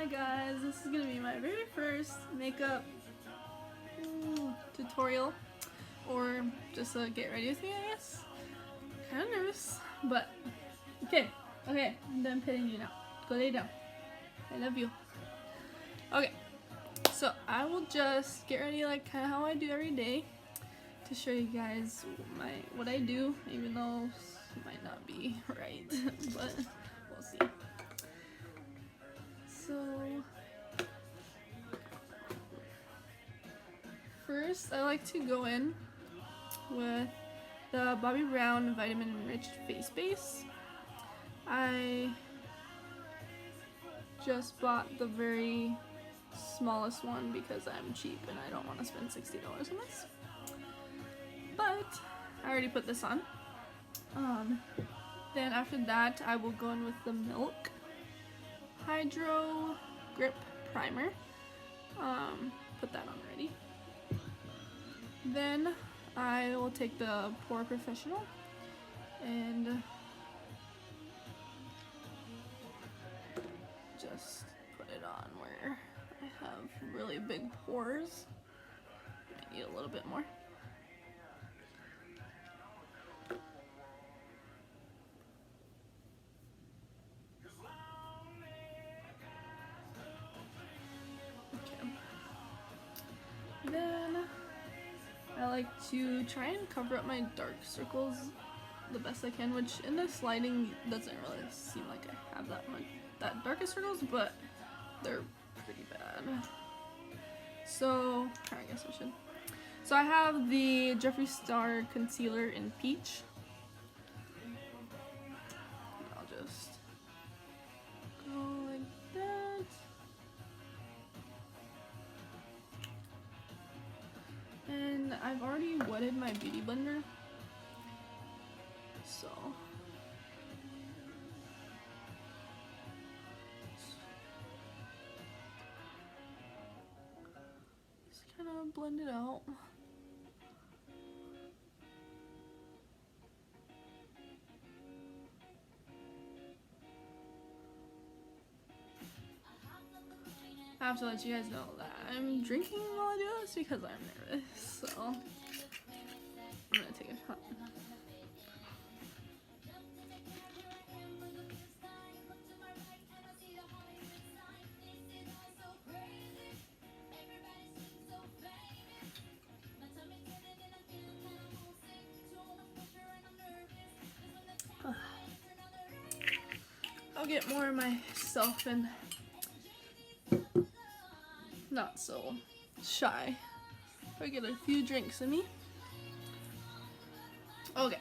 Hi guys, this is gonna be my very first makeup tutorial, or just a get ready with me, I guess. Kind of nervous, but okay, I'm done petting you now. Go lay down. I love you. Okay, so I will just get ready like kind of how I do every day to show you guys what I do, even though it might not be right, but we'll see. So first, I like to go in with the Bobbi Brown Vitamin Enriched Face Base. I just bought the very smallest one because I'm cheap and I don't want to spend $60 on this. But I already put this on. Then after that, I will go in with the Milk Hydro Grip Primer. Put that on already. Then I will take the Pore Professional and just put it on where I have really big pores. I need a little bit more. Then I like to try and cover up my dark circles the best I can, which in this lighting doesn't really seem like I have that darkest circles, but they're pretty bad. So I guess I should. So I have the Jeffree Star concealer in Peach. I'll just go like that. And I've already wetted my beauty blender, so just kind of blend it out. I have to let you guys know that I'm drinking while I do this because I'm nervous, so I'm gonna take a shot. I'll get more of myself and not so shy. I get a few drinks in me. Okay.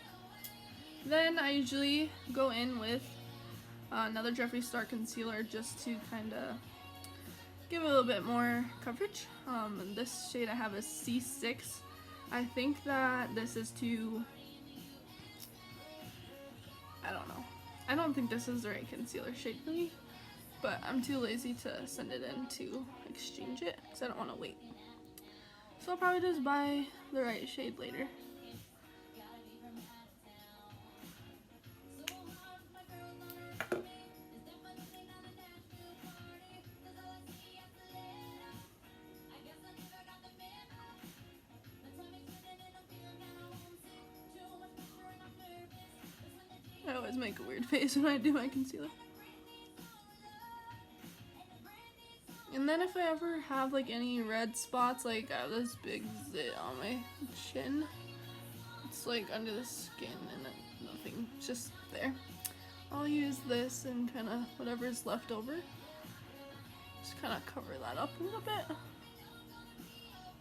Then I usually go in with another Jeffree Star concealer just to kind of give it a little bit more coverage. And this shade I have is C6. I think that this is too, I don't know. I don't think this is the right concealer shade for me, but I'm too lazy to send it in to exchange it because I don't want to wait. So I'll probably just buy the right shade later. I always make a weird face when I do my concealer. And then if I ever have like any red spots, like I have this big zit on my chin. It's like under the skin and nothing, just there. I'll use this and kind of whatever's left over. Just kind of cover that up a little bit.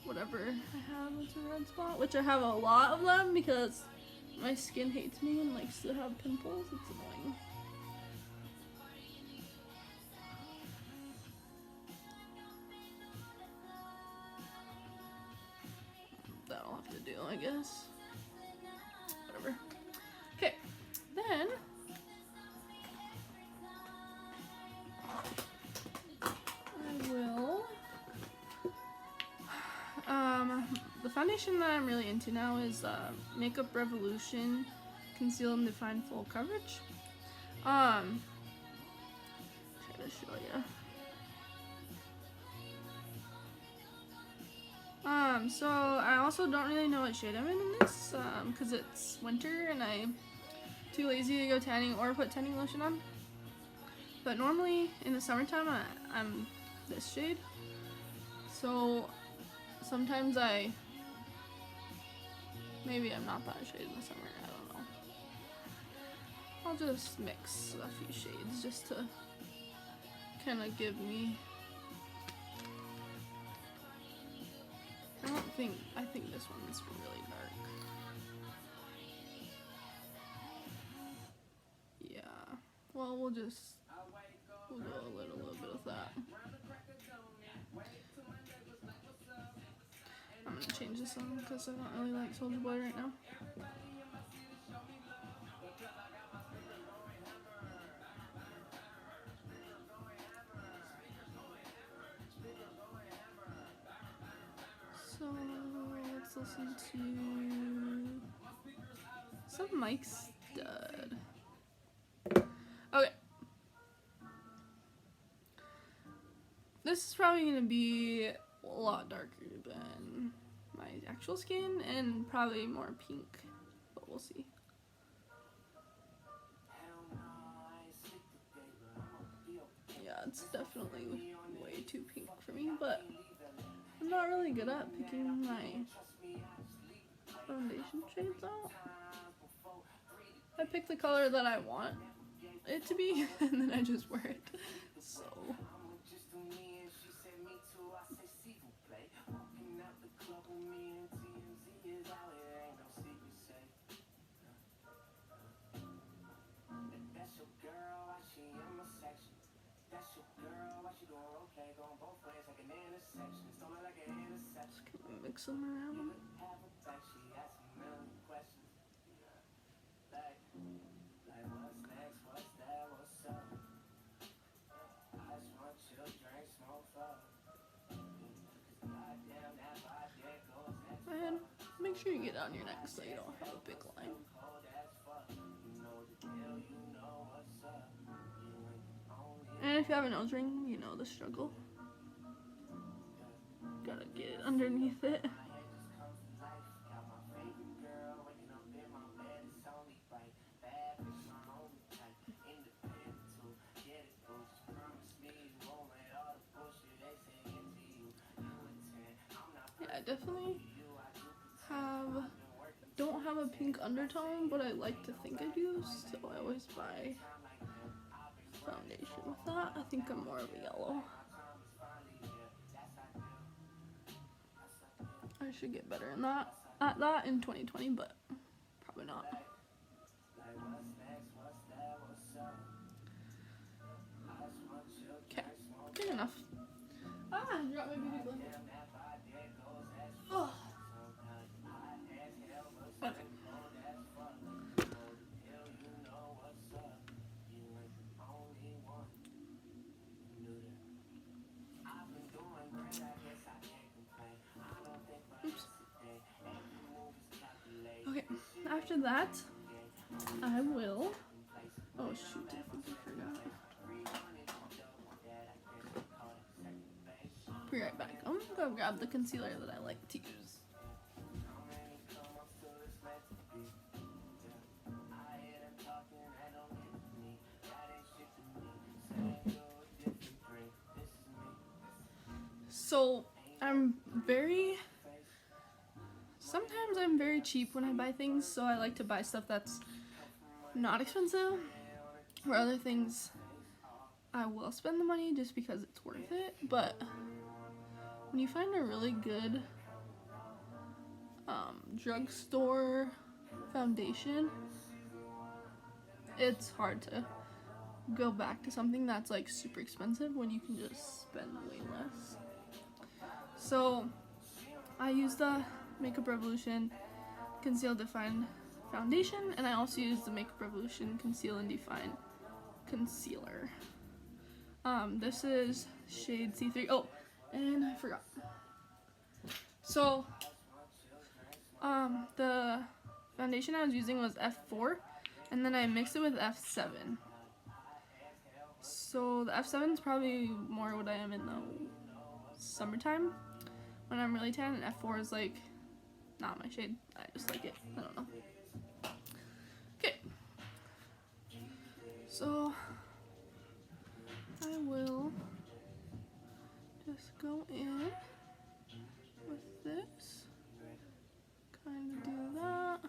Whatever I have as a red spot, which I have a lot of them because my skin hates me and likes to have pimples. It's annoying. That'll have to do, I guess. Whatever. Okay, then I will. The foundation that I'm really into now is Makeup Revolution Conceal and Define Full Coverage. Try to show you. So I also don't really know what shade I'm in this, because it's winter and I'm too lazy to go tanning or put tanning lotion on. But normally in the summertime I'm this shade. So sometimes maybe I'm not that shade in the summer, I don't know. I'll just mix a few shades just to kind of give me, I think this one's really dark. Yeah, well we'll do a little bit of that. I'm gonna change this one because I don't really like Soulja Boy right now. So let's listen to some Mike Stud. Okay. This is probably gonna be a lot darker than my actual skin and probably more pink, but we'll see. Yeah, it's definitely way too pink for me, but I'm not really good at picking my foundation shades out. I pick the color that I want it to be and then I just wear it. So mix them around. And make sure you get on your neck so you don't have a big line. And if you have a nose ring, you know the struggle. Gotta get it underneath it. Yeah, I definitely don't have a pink undertone, but I like to think I do, so I always buy foundation with that. I think I'm more of a yellow. I should get better at that in 2020, but probably not. Okay, good enough. I dropped my beauty blender. Oh. Okay. Oops. Okay, after that, I will. Oh shoot, I think I forgot. Be right back. I'm gonna go grab the concealer that I like to use. So sometimes I'm very cheap when I buy things, so I like to buy stuff that's not expensive. For other things, I will spend the money just because it's worth it, but when you find a really good drugstore foundation, it's hard to go back to something that's like super expensive when you can just spend way less. So I use the Makeup Revolution Conceal Define Foundation, and I also use the Makeup Revolution Conceal and Define Concealer. This is shade C3. Oh, and I forgot. So the foundation I was using was F4, and then I mixed it with F7. So the F7 is probably more what I am in the summertime when I'm really tan, and F4 is like not my shade. I just like it. I don't know. Okay. So I will just go in with this. Kind of do that.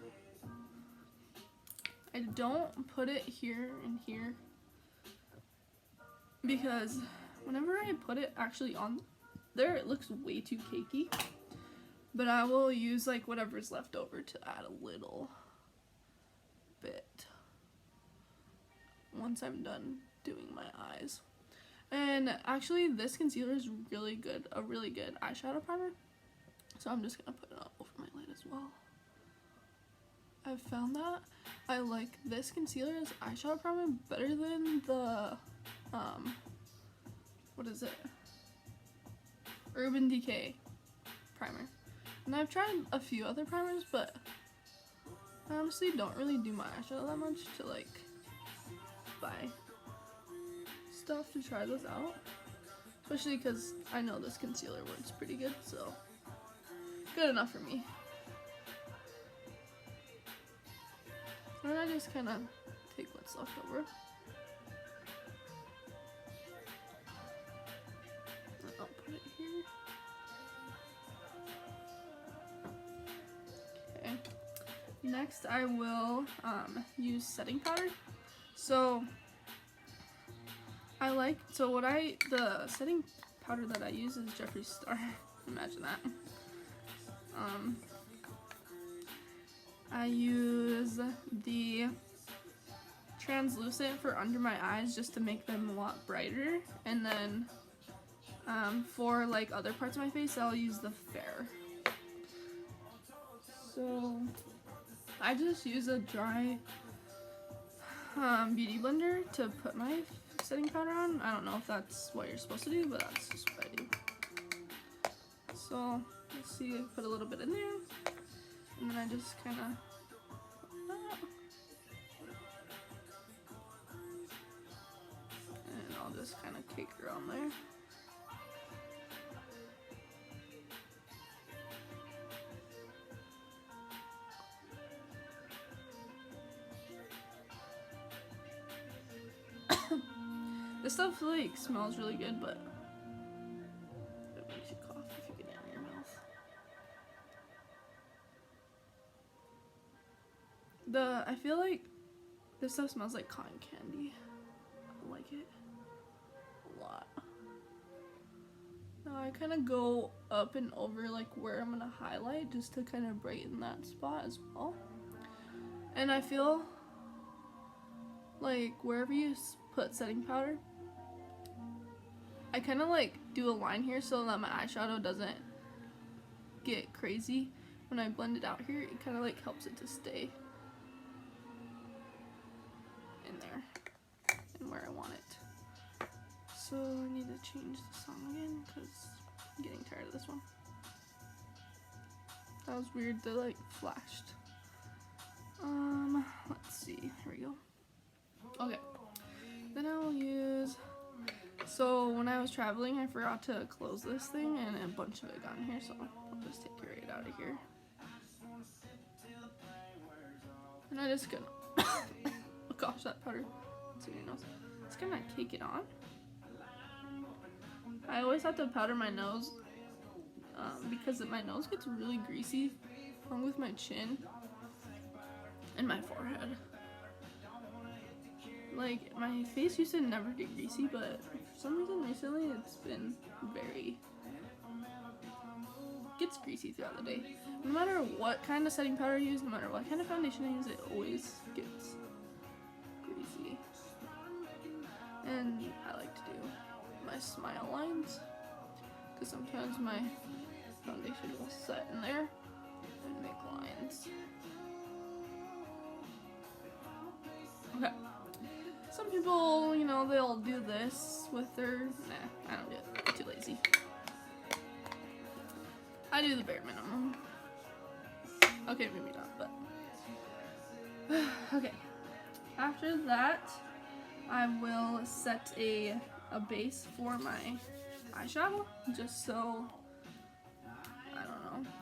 I don't put it here and here because whenever I put it actually on there, it looks way too cakey. But I will use like whatever's left over to add a little bit once I'm done doing my eyes. And actually this concealer is really good, a really good eyeshadow primer. So I'm just gonna put it over my lid as well. I've found that I like this concealer's eyeshadow primer better than the, what is it? Urban Decay primer. And I've tried a few other primers, but I honestly don't really do my eyeshadow that much to like buy stuff to try those out. Especially because I know this concealer works pretty good, so good enough for me. And I just kind of take what's left over. And I'll put it here. Okay. Next I will use setting powder. So the setting powder that I use is Jeffree Star. Imagine that. I use the translucent for under my eyes just to make them a lot brighter, and then for like other parts of my face I'll use the fair. So I just use a dry beauty blender to put my setting powder on. I don't know if that's what you're supposed to do, but that's just what I do. So let's see, I put a little bit in there, and then I just kind of put that, and I'll just kind of cake around there. This stuff like smells really good, but it makes you cough if you get it in your mouth. I feel like this stuff smells like cotton candy. I like it a lot. Now I kind of go up and over like where I'm gonna highlight just to kind of brighten that spot as well. And I feel like wherever you put setting powder, I kind of like do a line here so that my eyeshadow doesn't get crazy. When I blend it out here, it kind of like helps it to stay in there and where I want it. So I need to change the song again because I'm getting tired of this one. That was weird, they like flashed. Let's see, here we go. Okay, then I'll use, so when I was traveling I forgot to close this thing and a bunch of it got in here, so I'll just take it right out of here. And I just gonna, oh gosh, that powder, it's in your nose. Just gonna cake it on. I always have to powder my nose because my nose gets really greasy along with my chin and my forehead. Like, my face used to never get greasy, but for some reason recently it's been gets greasy throughout the day. No matter what kind of setting powder I use, no matter what kind of foundation I use, it always gets greasy. And I like to do my smile lines, because sometimes my foundation will set in there and make lines. Okay. Some people, you know, they'll do this with their, nah, I don't do it, I'm too lazy. I do the bare minimum. Okay, maybe not, but. Okay. After that, I will set a base for my eyeshadow, just so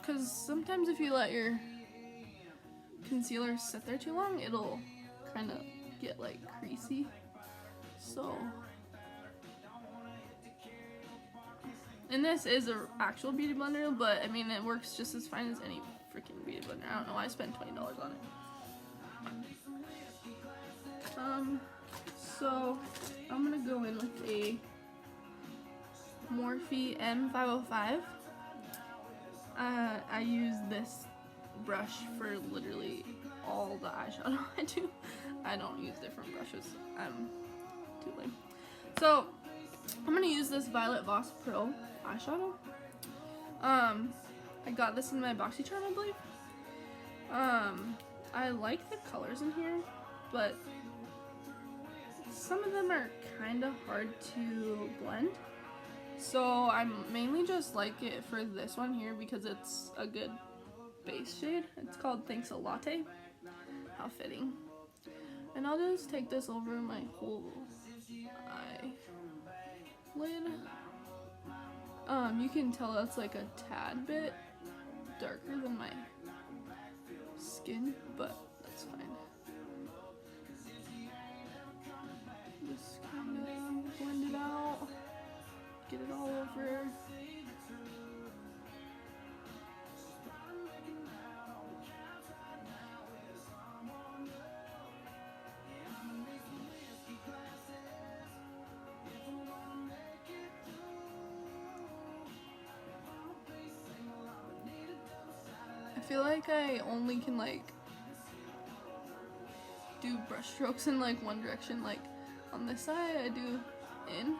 because sometimes if you let your concealer sit there too long, it'll kind of get like creasy. So, and this is an actual beauty blender, but I mean it works just as fine as any freaking beauty blender. I don't know why I spent $20 on it. So I'm gonna go in with a Morphe M505. I use this brush for literally all the eyeshadow I do. I don't use different brushes. I'm too lame. So I'm gonna use this Violet Voss Pro eyeshadow. I got this in my BoxyCharm, I believe. I like the colors in here, but some of them are kind of hard to blend. So I mainly just like it for this one here because it's a good base shade. It's called Thanks a Latte. How fitting. And I'll just take this over my whole eyelid. You can tell it's like a tad bit darker than my skin, but that's fine. Just kind of blend it out, get it all over. I feel like I only can like do brush strokes in like one direction. Like on this side I do in.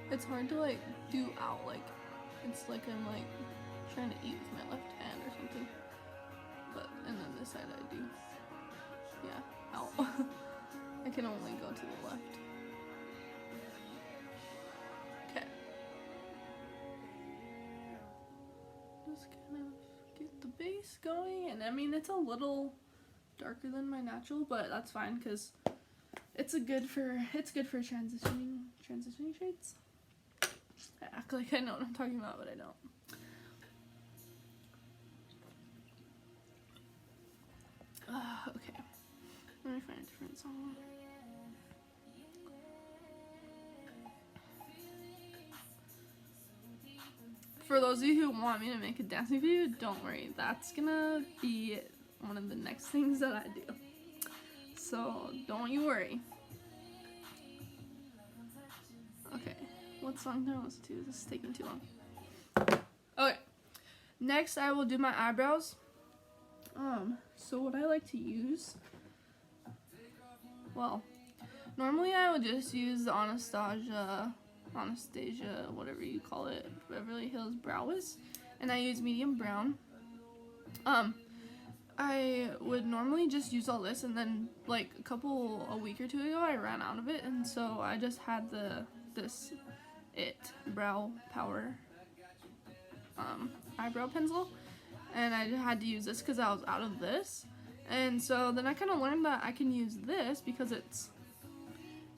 It's hard to like do out, like it's like I'm like trying to eat with my left hand or something. But and then this side I do, yeah, out. I can only go to the left. Okay. Just kind of get the base going, and I mean it's a little darker than my natural, but that's fine because it's good for transitioning shades. I act like I know what I'm talking about, but I don't. Okay, let me find a different song. For those of you who want me to make a dancing video, don't worry, that's gonna be one of the next things that I do. So don't you worry. Okay, what song do I listen to? This is taking too long. Okay, next I will do my eyebrows. So what I like to use, well, normally I would just use the Anastasia, whatever you call it, Beverly Hills Brow Wiz, and I use medium brown. I would normally just use all this, and then like a week or two ago I ran out of it, and so I just had this Brow Power eyebrow pencil, and I had to use this because I was out of this. And so then I kind of learned that I can use this because it's,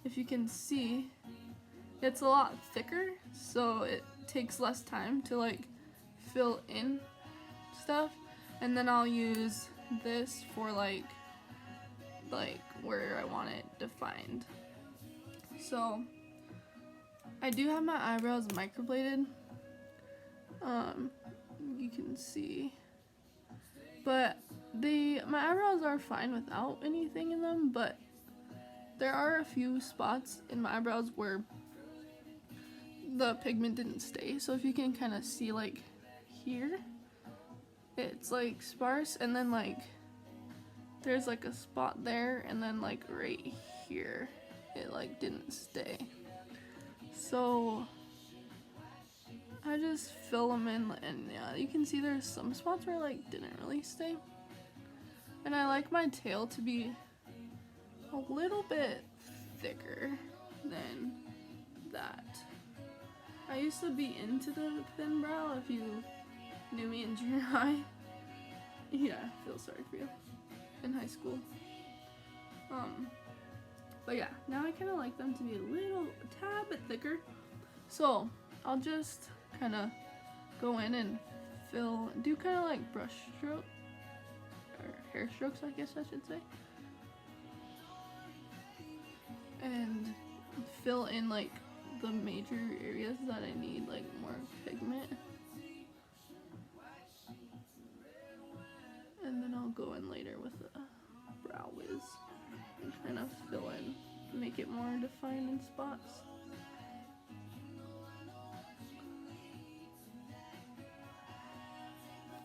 if you can see, it's a lot thicker, so it takes less time to like fill in stuff. And then I'll use this for like where I want it defined. So I do have my eyebrows microbladed, you can see, but my eyebrows are fine without anything in them, but there are a few spots in my eyebrows where the pigment didn't stay. So if you can kind of see, like here, it's like sparse, and then like there's like a spot there, and then like right here it like didn't stay. So I just fill them in, and yeah, you can see there's some spots where like didn't really stay. And I like my tail to be a little bit thicker than that. I used to be into the thin brow, if you knew me in junior high. Yeah, I feel sorry for you. In high school. But yeah, now I kind of like them to be a tad bit thicker. So I'll just kind of go in and do kind of like brush stroke, or hair strokes, I guess I should say. And fill in like the major areas that I need like more pigment. And then I'll go in later with the brow wiz and kind of fill in, make it more defined in spots.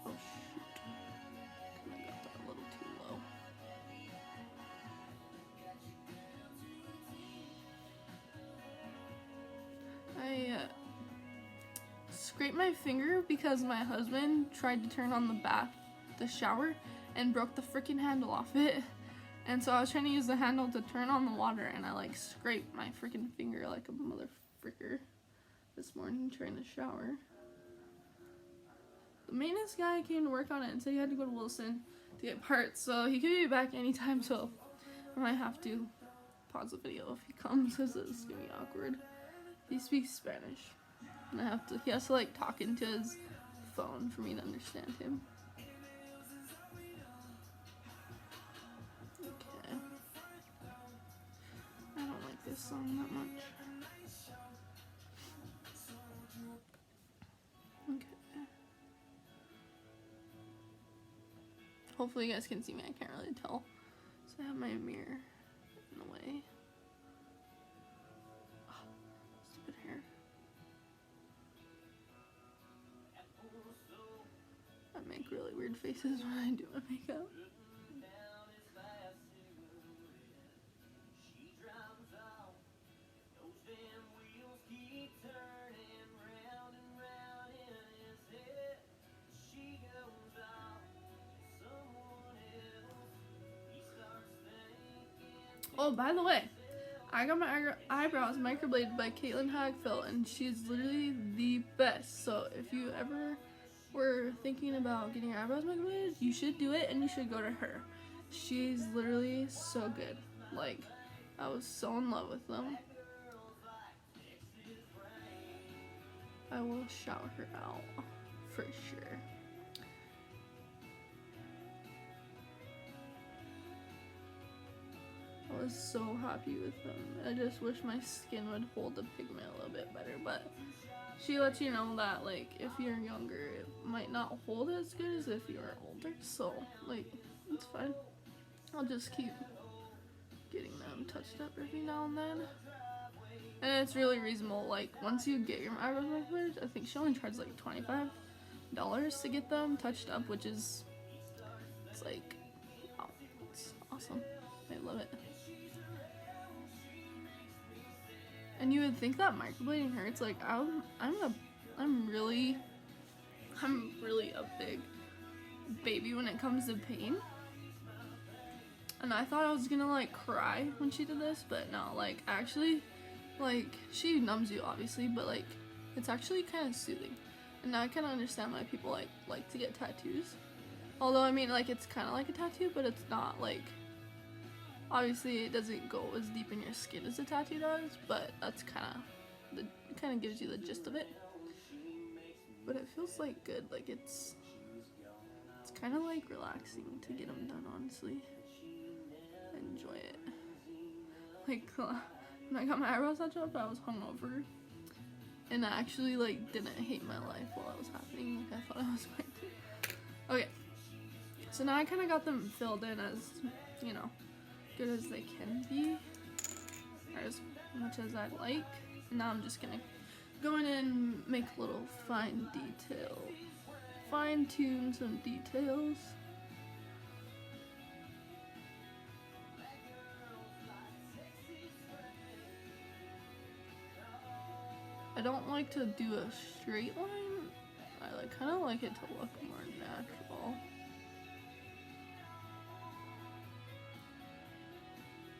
Oh shoot, I got that a little too low. I scraped my finger because my husband tried to turn on the shower and broke the freaking handle off it. And so I was trying to use the handle to turn on the water, and I like scraped my freaking finger like a mother fricker this morning trying to shower. The maintenance guy came to work on it and said he had to go to Wilson to get parts, so he could be back anytime, so I might have to pause the video if he comes because it's gonna be awkward. He speaks Spanish, and he has to like talk into his phone for me to understand him. Okay. I don't like this song that much. Okay. Hopefully you guys can see me. I can't really tell. So I have my mirror in the way. Oh, stupid hair. I make really weird faces when I do my makeup. Oh, by the way, I got my eyebrows microbladed by Caitlin Hagfield, and she's literally the best. So if you ever were thinking about getting your eyebrows microbladed, you should do it, and you should go to her. She's literally so good. Like, I was so in love with them. I will shout her out for sure. I was so happy with them. I just wish my skin would hold the pigment a little bit better, but she lets you know that like if you're younger it might not hold as good as if you're older, so like it's fine. I'll just keep getting them touched up every now and then. And it's really reasonable. Like once you get your eyebrows microbladed, I think she only charges like $25 to get them touched up, which is it's like wow, it's awesome. I love it. And you would think that microblading hurts. Like I'm really a big baby when it comes to pain. And I thought I was gonna like cry when she did this, but no, like actually, like she numbs you obviously, but like it's actually kind of soothing. And now I kind of understand why people like to get tattoos. Although I mean like it's kind of like a tattoo, but it's not like. Obviously, it doesn't go as deep in your skin as a tattoo does, but that's it kind of gives you the gist of it. But it feels like good, like it's kind of like relaxing to get them done. Honestly, I enjoy it. Like when I got my eyebrows touched up, I was hungover, and I actually like didn't hate my life while it was happening. Like I thought I was going to. Okay, so now I kind of got them filled in as good as they can be, or as much as I'd like. And now I'm just gonna go in and make a little fine tune some details. I don't like to do a straight line. I kind of like it to look more natural.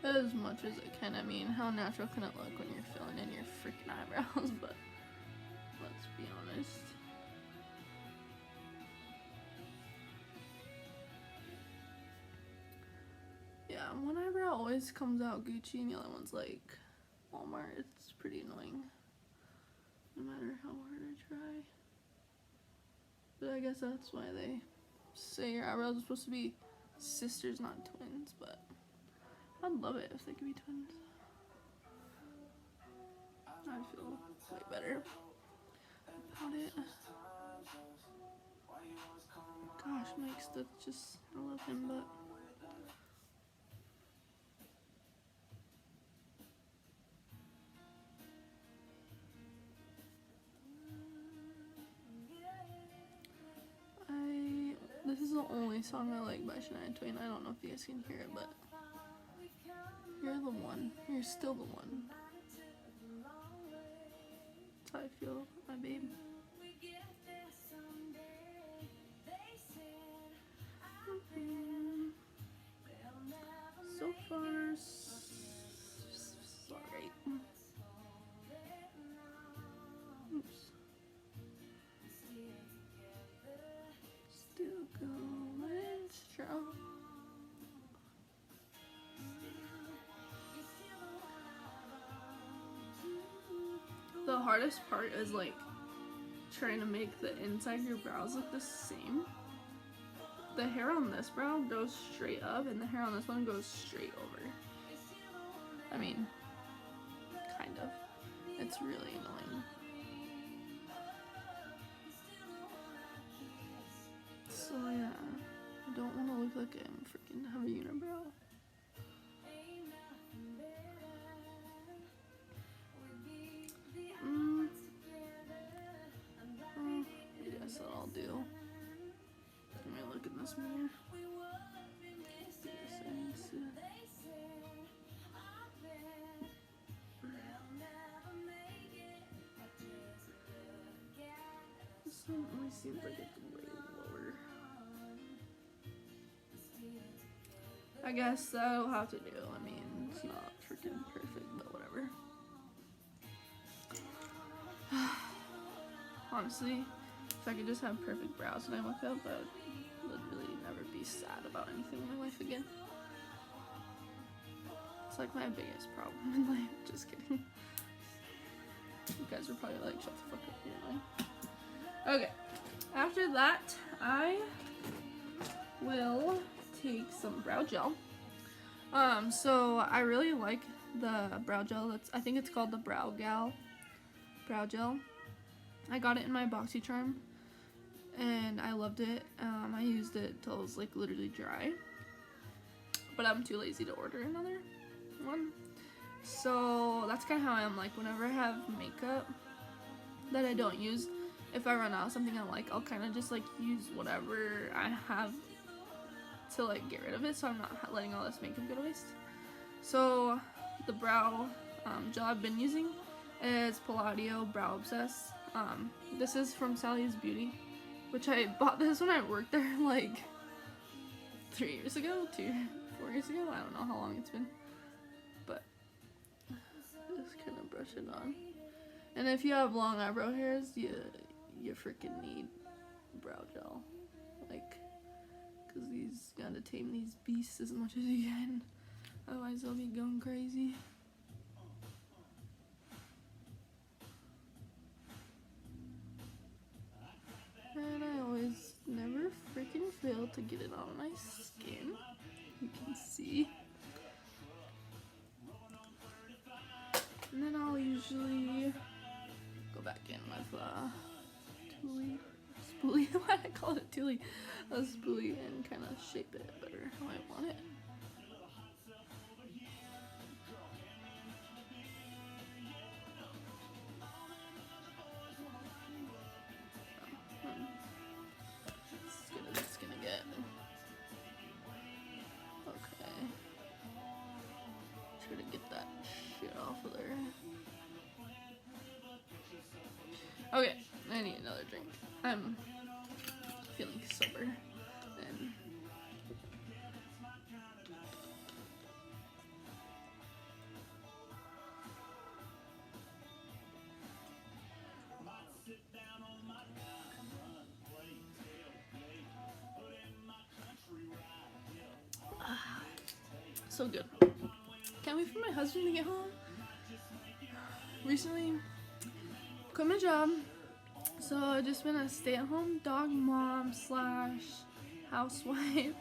As much as it can. I mean, how natural can it look when you're filling in your freaking eyebrows? But let's be honest. Yeah, one eyebrow always comes out Gucci and the other one's like Walmart. It's pretty annoying. And matter how hard I try. But I guess that's why they say your eyebrows are supposed to be sisters, not twins. But I'd love it if they could be twins. I'd feel way better about it. Gosh, Mike's just, I love him, but this is the only song I like by Shania Twain. I don't know if you guys can hear it, but you're the one. You're still the one. That's how I feel, my babe. So far, sorry. Oops. Still going strong. The hardest part is like trying to make the inside of your brows look the same. The hair on this brow goes straight up and the hair on this one goes straight over. I mean, kind of. It's really annoying. So yeah, I don't want to look like I'm freaking have a unibrow. I guess that I'll do. Let me look in this mirror. This one only seems like it's way lower. I guess that'll have to do. I mean, it's not freaking perfect, but whatever. Honestly, if I could just have perfect brows when I wake up, I would really never be sad about anything in my life again. It's like my biggest problem in life. Just kidding. You guys are probably like, shut the fuck up, you're annoying. Okay, after that, I will take some brow gel. So I really like the brow gel. I think it's called the brow gel. I got it in my BoxyCharm, and I loved it. I used it till it was like literally dry, but I'm too lazy to order another one. So that's kind of how I am. Like whenever I have makeup that I don't use, if I run out of something I like, I'll kind of just like use whatever I have to like get rid of it, so I'm not letting all this makeup go to waste. So the brow gel I've been using is Palladio Brow Obsess. This is from Sally's Beauty, which I bought this when I worked there like 4 years ago. I don't know how long it's been, but just kind of brush it on. And if you have long eyebrow hairs, you freaking need brow gel, like, cause you gotta tame these beasts as much as you can, otherwise they'll be going crazy. And I always never freaking fail to get it on my skin. You can see. And then I'll usually go back in with spoolie. Why did I call it Toolie? A spoolie, and kind of shape it better how I want it. It's gonna get okay. Try to get that shit off of there. Okay, I need another drink. I'm feeling sober and so good. Can't wait for my husband to get home. Recently, quit my job. So I've just been a stay-at-home dog mom slash housewife,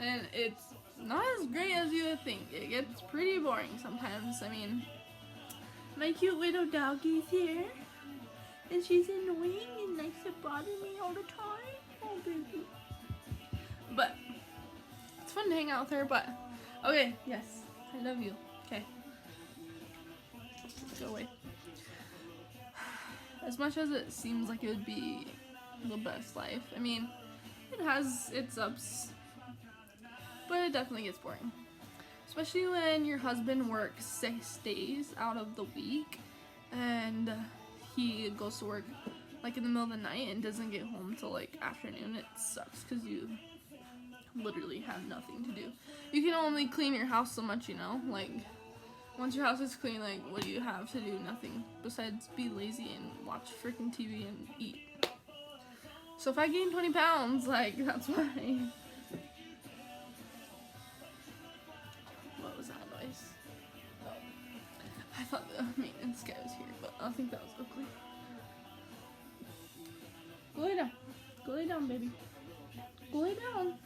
and it's not as great as you would think. It gets pretty boring sometimes. I mean, my cute little doggie's here, and she's annoying and likes to bother me all the time. Oh, baby. But it's fun to hang out with her. But okay, yes, I love you. Okay, go away. As much as it seems like it would be the best life, I mean, it has its ups, but it definitely gets boring. Especially when your husband works 6 days out of the week, and he goes to work like in the middle of the night and doesn't get home till like afternoon. It sucks because you literally have nothing to do. You can only clean your house so much, you know, like once your house is clean, like, what do you have to do? Nothing besides be lazy and watch freaking TV and eat. So if I gain 20 pounds, like, that's why. What was that noise? Oh. I thought the maintenance guy was here, but I think that was Oakley. Go lay down. Go lay down, baby. Go lay down.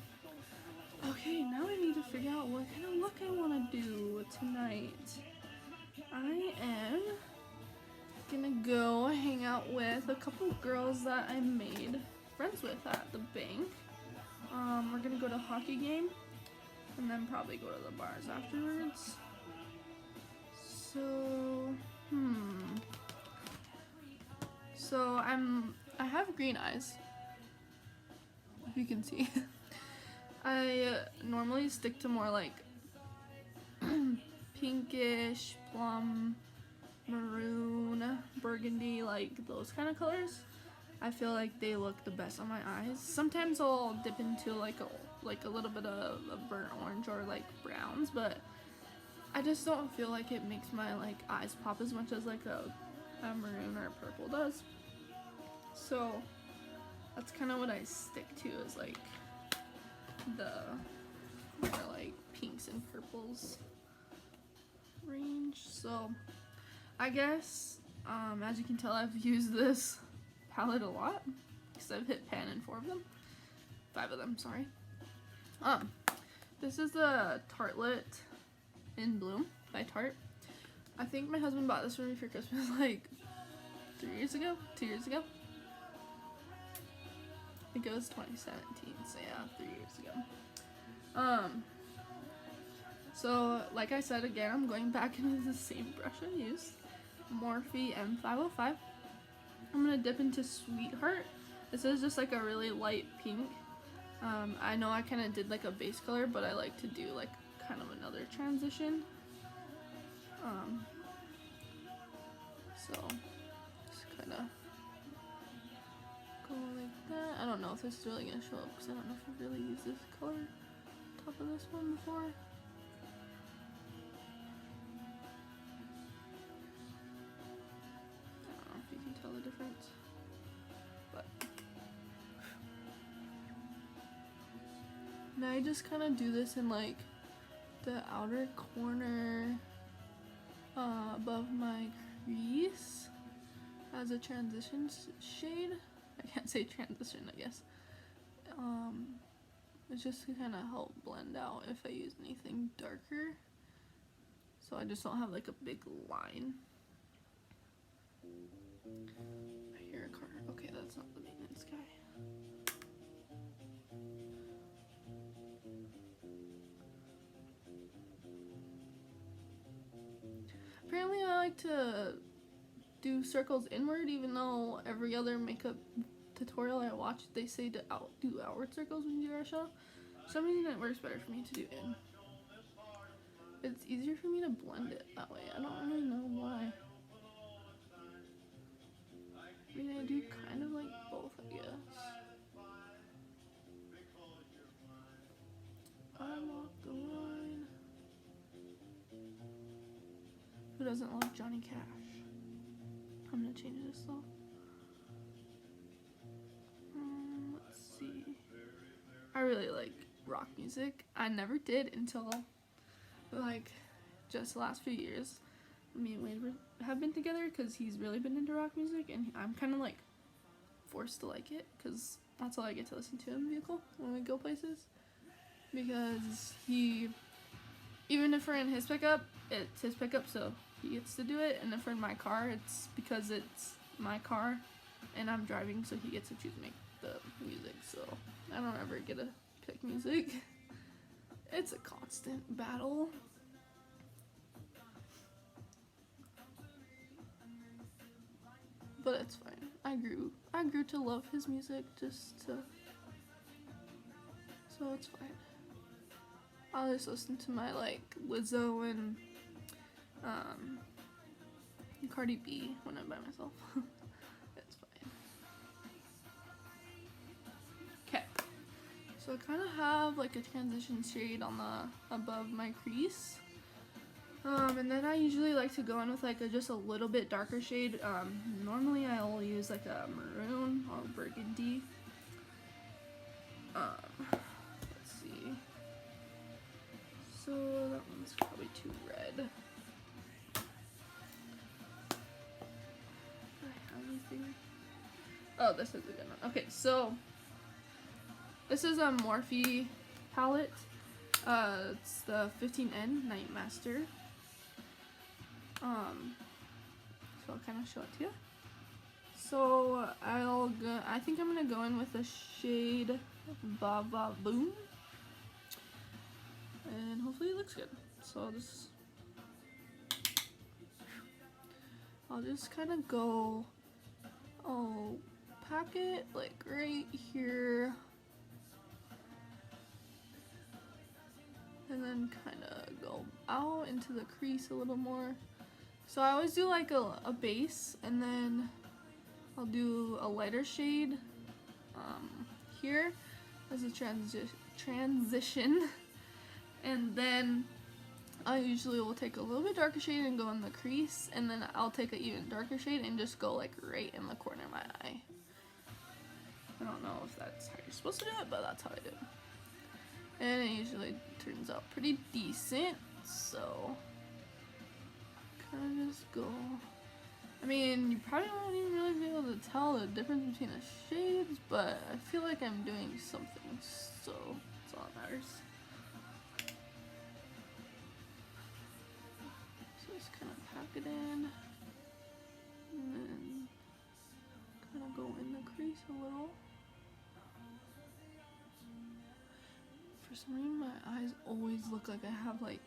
Okay, now I need to figure out what kind of look I want to do tonight. I am gonna go hang out with a couple girls that I made friends with at the bank. We're gonna go to a hockey game and then probably go to the bars afterwards. So, So I have green eyes, if you can see. I normally stick to more like pinkish, plum, maroon, burgundy, like those kind of colors. I feel like they look the best on my eyes. Sometimes I'll dip into like a little bit of a burnt orange or like browns, but I just don't feel like it makes my like eyes pop as much as like a maroon or a purple does. So that's kind of what I stick to, is like the more like pinks and purples range. So I guess as you can tell, I've used this palette a lot because I've hit pan in 5 of them, sorry. This is the Tartlet in Bloom by Tarte. I think my husband bought this for me for Christmas like 2 years ago. I think it was 2017, so yeah, 3 years ago. So like I said, again, I'm going back into the same brush I used, Morphe M505. I'm gonna dip into Sweetheart. This is just like a really light pink. I know I kind of did like a base color, but I like to do like kind of another transition. So just kind of go like that. I don't know if this is really gonna show up because I don't know if I've really used this color top of this one before. I don't know if you can tell the difference, but now I just kind of do this in like the outer corner above my crease as a transition shade. I can't say transition, I guess. It's just to kind of help blend out if I use anything darker, so I just don't have like a big line. I hear a car. Okay, that's not the maintenance guy. Apparently I like to do circles inward, even though every other makeup tutorial I watch, they say to do outward circles when you do eyeshadow. For some reason it works better for me to do in. It's easier for me to blend it that way. I don't really know why. I mean, I do kind of like both, I guess. I walk the line. Who doesn't love Johnny Cash? I'm gonna change this though. Let's see. I really like rock music. I never did until like just the last few years. me and Wade have been together, because he's really been into rock music, and I'm kind of like forced to like it, because that's all I get to listen to in the vehicle when we go places. Because even if we're in his pickup, it's his pickup, so he gets to do it. And if we're in my car, it's because it's my car and I'm driving, so he gets to choose to make the music. So I don't ever get to pick music. It's a constant battle. But it's fine. I grew to love his music, so it's fine. I'll just listen to my like Lizzo and Cardi B when I'm by myself. It's fine. Okay. So I kind of have like a transition shade on the above my crease. And then I usually like to go in with like just a little bit darker shade. Normally I'll use like a maroon or burgundy. Let's see. So that one's probably too red. Do I have anything? Oh, this is a good one. Okay, so this is a Morphe palette. It's the 15N Night Master. So I'll kind of show it to you. So I think I'm gonna go in with the shade Baba Boom, and hopefully it looks good. So I'll just kind of go, pack it like right here, and then kind of go out into the crease a little more. So I always do like a base, and then I'll do a lighter shade here as a transition, and then I usually will take a little bit darker shade and go in the crease, and then I'll take an even darker shade and just go like right in the corner of my eye. I don't know if that's how you're supposed to do it, but that's how I do it. And it usually turns out pretty decent, so kind of just go. I mean, you probably won't even really be able to tell the difference between the shades, but I feel like I'm doing something, so that's all that matters. So just kind of pack it in, and then kind of go in the crease a little. For some reason, my eyes always look like I have like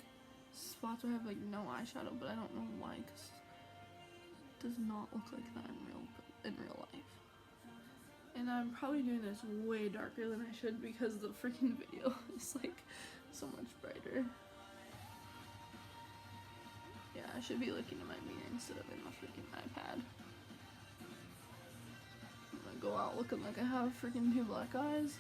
spots where I have like no eyeshadow, but I don't know why, because it does not look like that in real life. And I'm probably doing this way darker than I should, because the freaking video is like so much brighter. Yeah, I should be looking in my mirror instead of in my freaking iPad. I'm gonna go out looking like I have freaking 2 black eyes.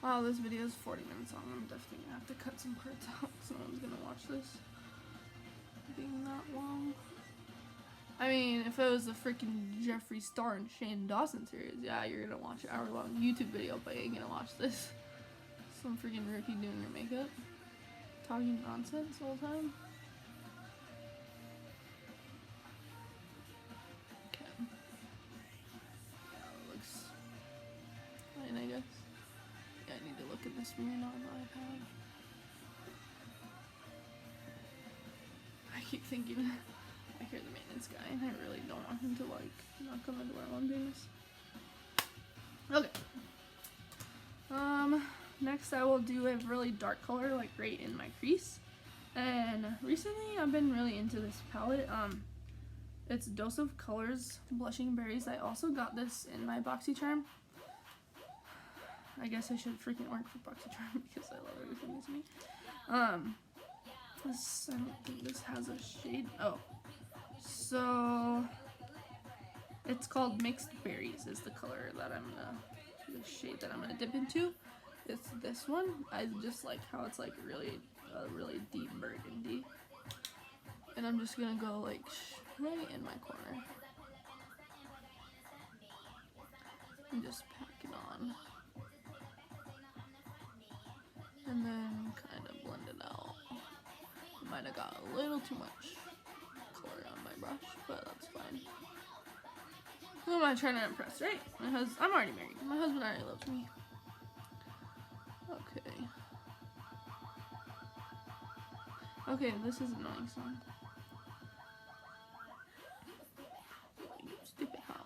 Wow, this video is 40 minutes long. I'm definitely gonna have to cut some parts out, so no one's gonna watch this being that long. I mean, if it was the freaking Jeffree Star and Shane Dawson series, yeah, you're gonna watch an hour-long YouTube video, but you ain't gonna watch this. Some freaking rookie doing your makeup, talking nonsense all the time. Okay. Yeah, it looks fine, I guess. Yeah, I need to look at this mirror, not on the iPad. I keep thinking I hear the maintenance guy, and I really don't want him to like knock on the door while I'm doing this. Okay. Next I will do a really dark color, like right in my crease. And recently I've been really into this palette. It's Dose of Colors Blushing Berries. I also got this in my BoxyCharm. I guess I should freaking work for BoxyCharm because I love everything with me. I don't think this has a shade. Oh. So it's called Mixed Berries is the color that the shade that I'm gonna dip into. It's this one. I just like how it's like really deep burgundy. And I'm just gonna go like right in my corner. And just pack it on. And And then kind of blend it out. Might have got a little too much color on my brush, but that's fine. Who am I trying to impress, right? I'm already married. My husband already loves me. Okay. Okay, this is an annoying song. Stupid how.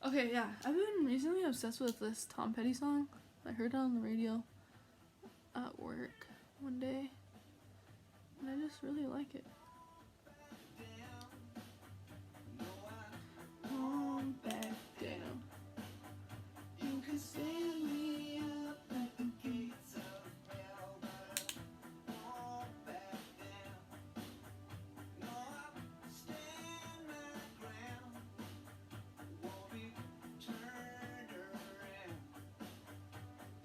Okay, yeah, I've been recently obsessed with this Tom Petty song. I heard it on the radio at work one day, and I just really like it. Back down. You can stand me up at the gates of hell, but I won't back down. No, I'll stand my ground. Won't be turned around.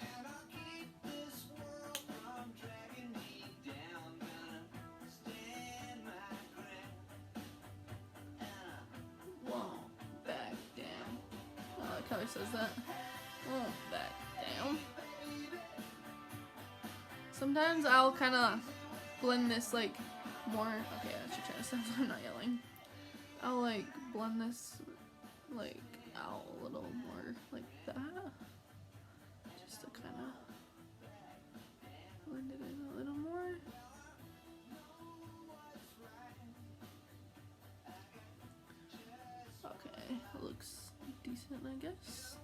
And I'll keep this world from dragging me down. Gonna stand my ground. And I won't back down. I like how he says that. Won't back down. Sometimes I'll kind of blend this like more. Okay, I should try to sound so I'm not yelling. I'll like blend this like out a little more like that, just to kind of blend it in a little more. Okay, it looks decent, I guess.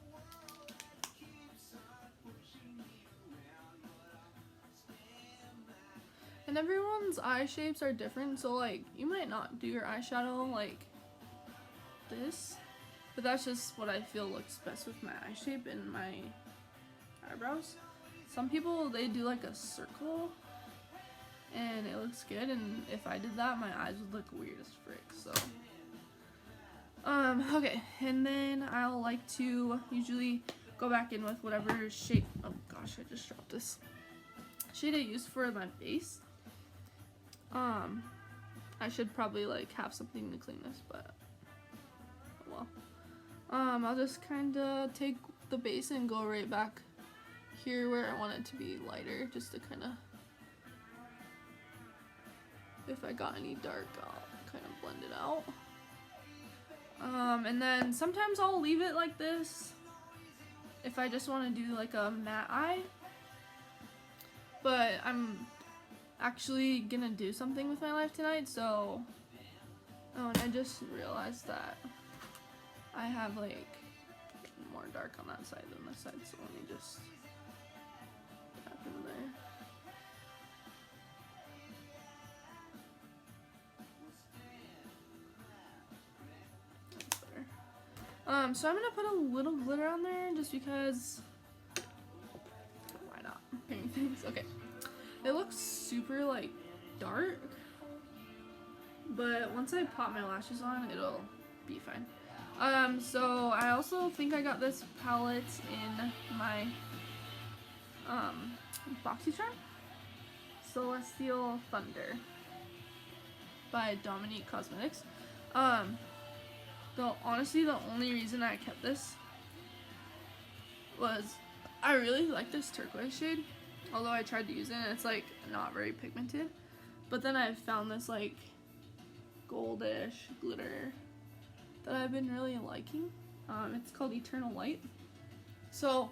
And everyone's eye shapes are different, so like you might not do your eyeshadow like this, but that's just what I feel looks best with my eye shape and my eyebrows. Some people, they do like a circle and it looks good, and if I did that, my eyes would look weird as frick. So okay, and then I'll like to usually go back in with whatever shape, oh gosh, I just dropped this shade I used for my base. I should probably like have something to clean this, but well. I'll just kind of take the base and go right back here where I want it to be lighter, just to kind of, if I got any dark, I'll kind of blend it out. And then sometimes I'll leave it like this if I just want to do like a matte eye. But I'm actually gonna do something with my life tonight, so and I just realized that I have like more dark on that side than this side, so let me just tap in there. That's better. So I'm gonna put a little glitter on there just because why not? Okay. It looks super like dark, but once I pop my lashes on, it'll be fine. So I also think I got this palette in my BoxyCharm, Celestial Thunder by Dominique Cosmetics. Honestly, the only reason I kept this was I really like this turquoise shade. Although I tried to use it and it's like not very pigmented. But then I found this like goldish glitter that I've been really liking. It's called Eternal Light. So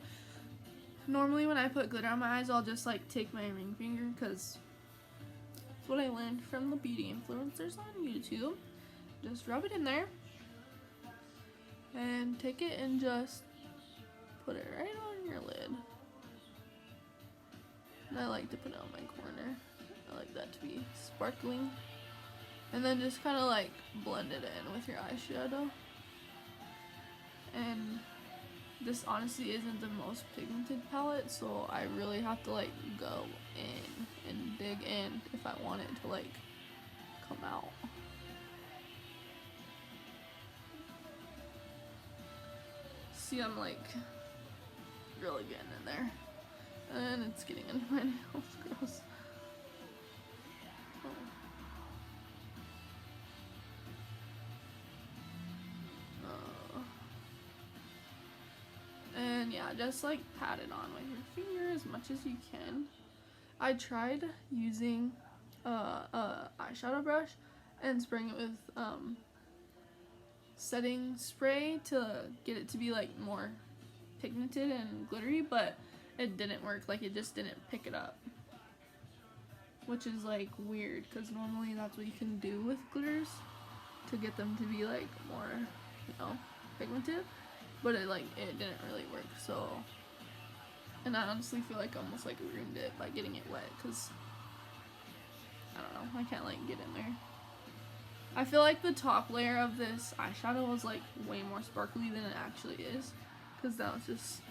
normally when I put glitter on my eyes, I'll just like take my ring finger, because that's what I learned from the beauty influencers on YouTube. Just rub it in there and take it and just put it right on your lid. And I like to put it on my corner. I like that to be sparkling. And then just kind of like blend it in with your eyeshadow. And this honestly isn't the most pigmented palette, so I really have to like go in and dig in if I want it to like come out. See, I'm like really getting in there. And it's getting into my nails. Gross. just like pat it on with your finger as much as you can. I tried using a eyeshadow brush and spraying it with setting spray to get it to be like more pigmented and glittery, but it didn't work. Like, it just didn't pick it up, which is like weird because normally that's what you can do with glitters to get them to be like more, you know, pigmented, but it didn't really work. So, and I honestly feel like I almost like ruined it by getting it wet because I don't know, I can't like get in there. I feel like the top layer of this eyeshadow was like way more sparkly than it actually is, because that was just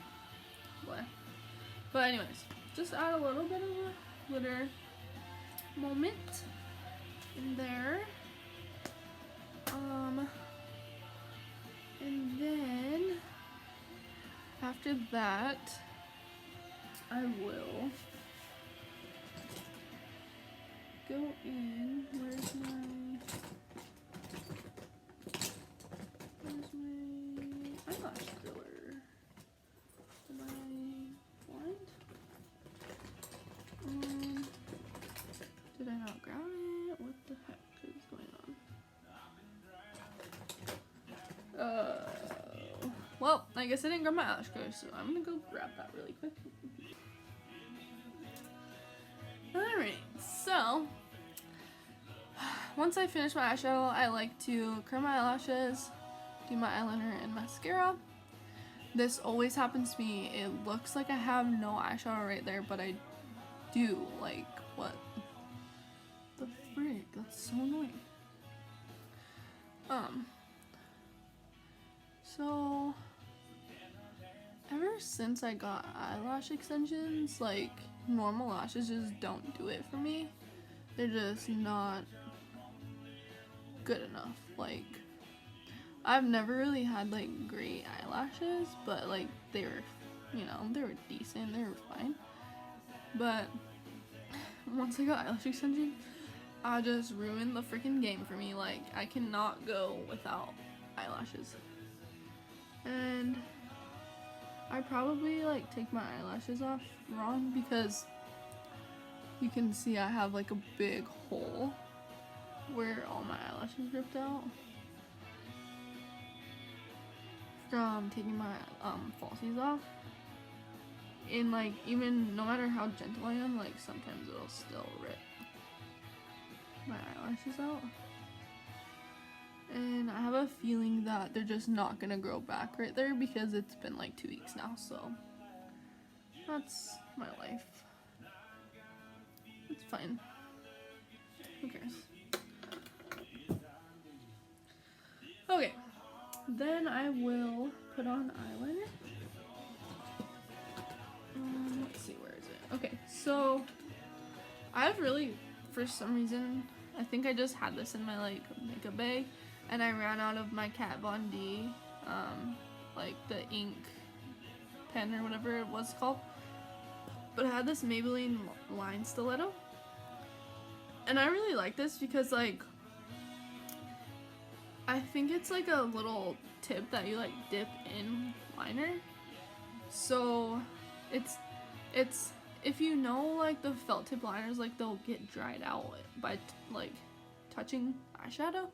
bleh. But anyways, just add a little bit of a glitter moment in there. And then after that, I will go in. Where's my eyelash filler? Am I blind? Did I not grab it? What the heck is going on? Well, I guess I didn't grab my eyelash color, so I'm gonna go grab that really quick. Alright, so once I finish my eyeshadow, I like to curl my eyelashes, do my eyeliner and mascara. This always happens to me. It looks like I have no eyeshadow right there, but I do. Like, what the frick? That's so annoying. So ever since I got eyelash extensions, like, normal lashes just don't do it for me. They're just not good enough. Like, I've never really had like great eyelashes, but like they were, you know, they were decent, they were fine. But once I got eyelash extension, I just ruined the freaking game for me. Like, I cannot go without eyelashes. And I probably like take my eyelashes off wrong because you can see I have like a big hole where all my eyelashes ripped out from taking my falsies off. And like, even no matter how gentle I am, like sometimes it'll still rip my eyelashes out. And I have a feeling that they're just not gonna grow back right there because it's been like 2 weeks now, so that's my life. It's fine. Who cares? Okay, then I will put on eyeliner. Let's see, where is it? Okay, so I've really, for some reason, I think I just had this in my like makeup bag, and I ran out of my Kat Von D, like the ink pen or whatever it was called. But I had this Maybelline line stiletto, and I really like this because like, I think it's like a little tip that you like dip in liner. So it's if you know like the felt tip liners, like they'll get dried out by like touching eyeshadow,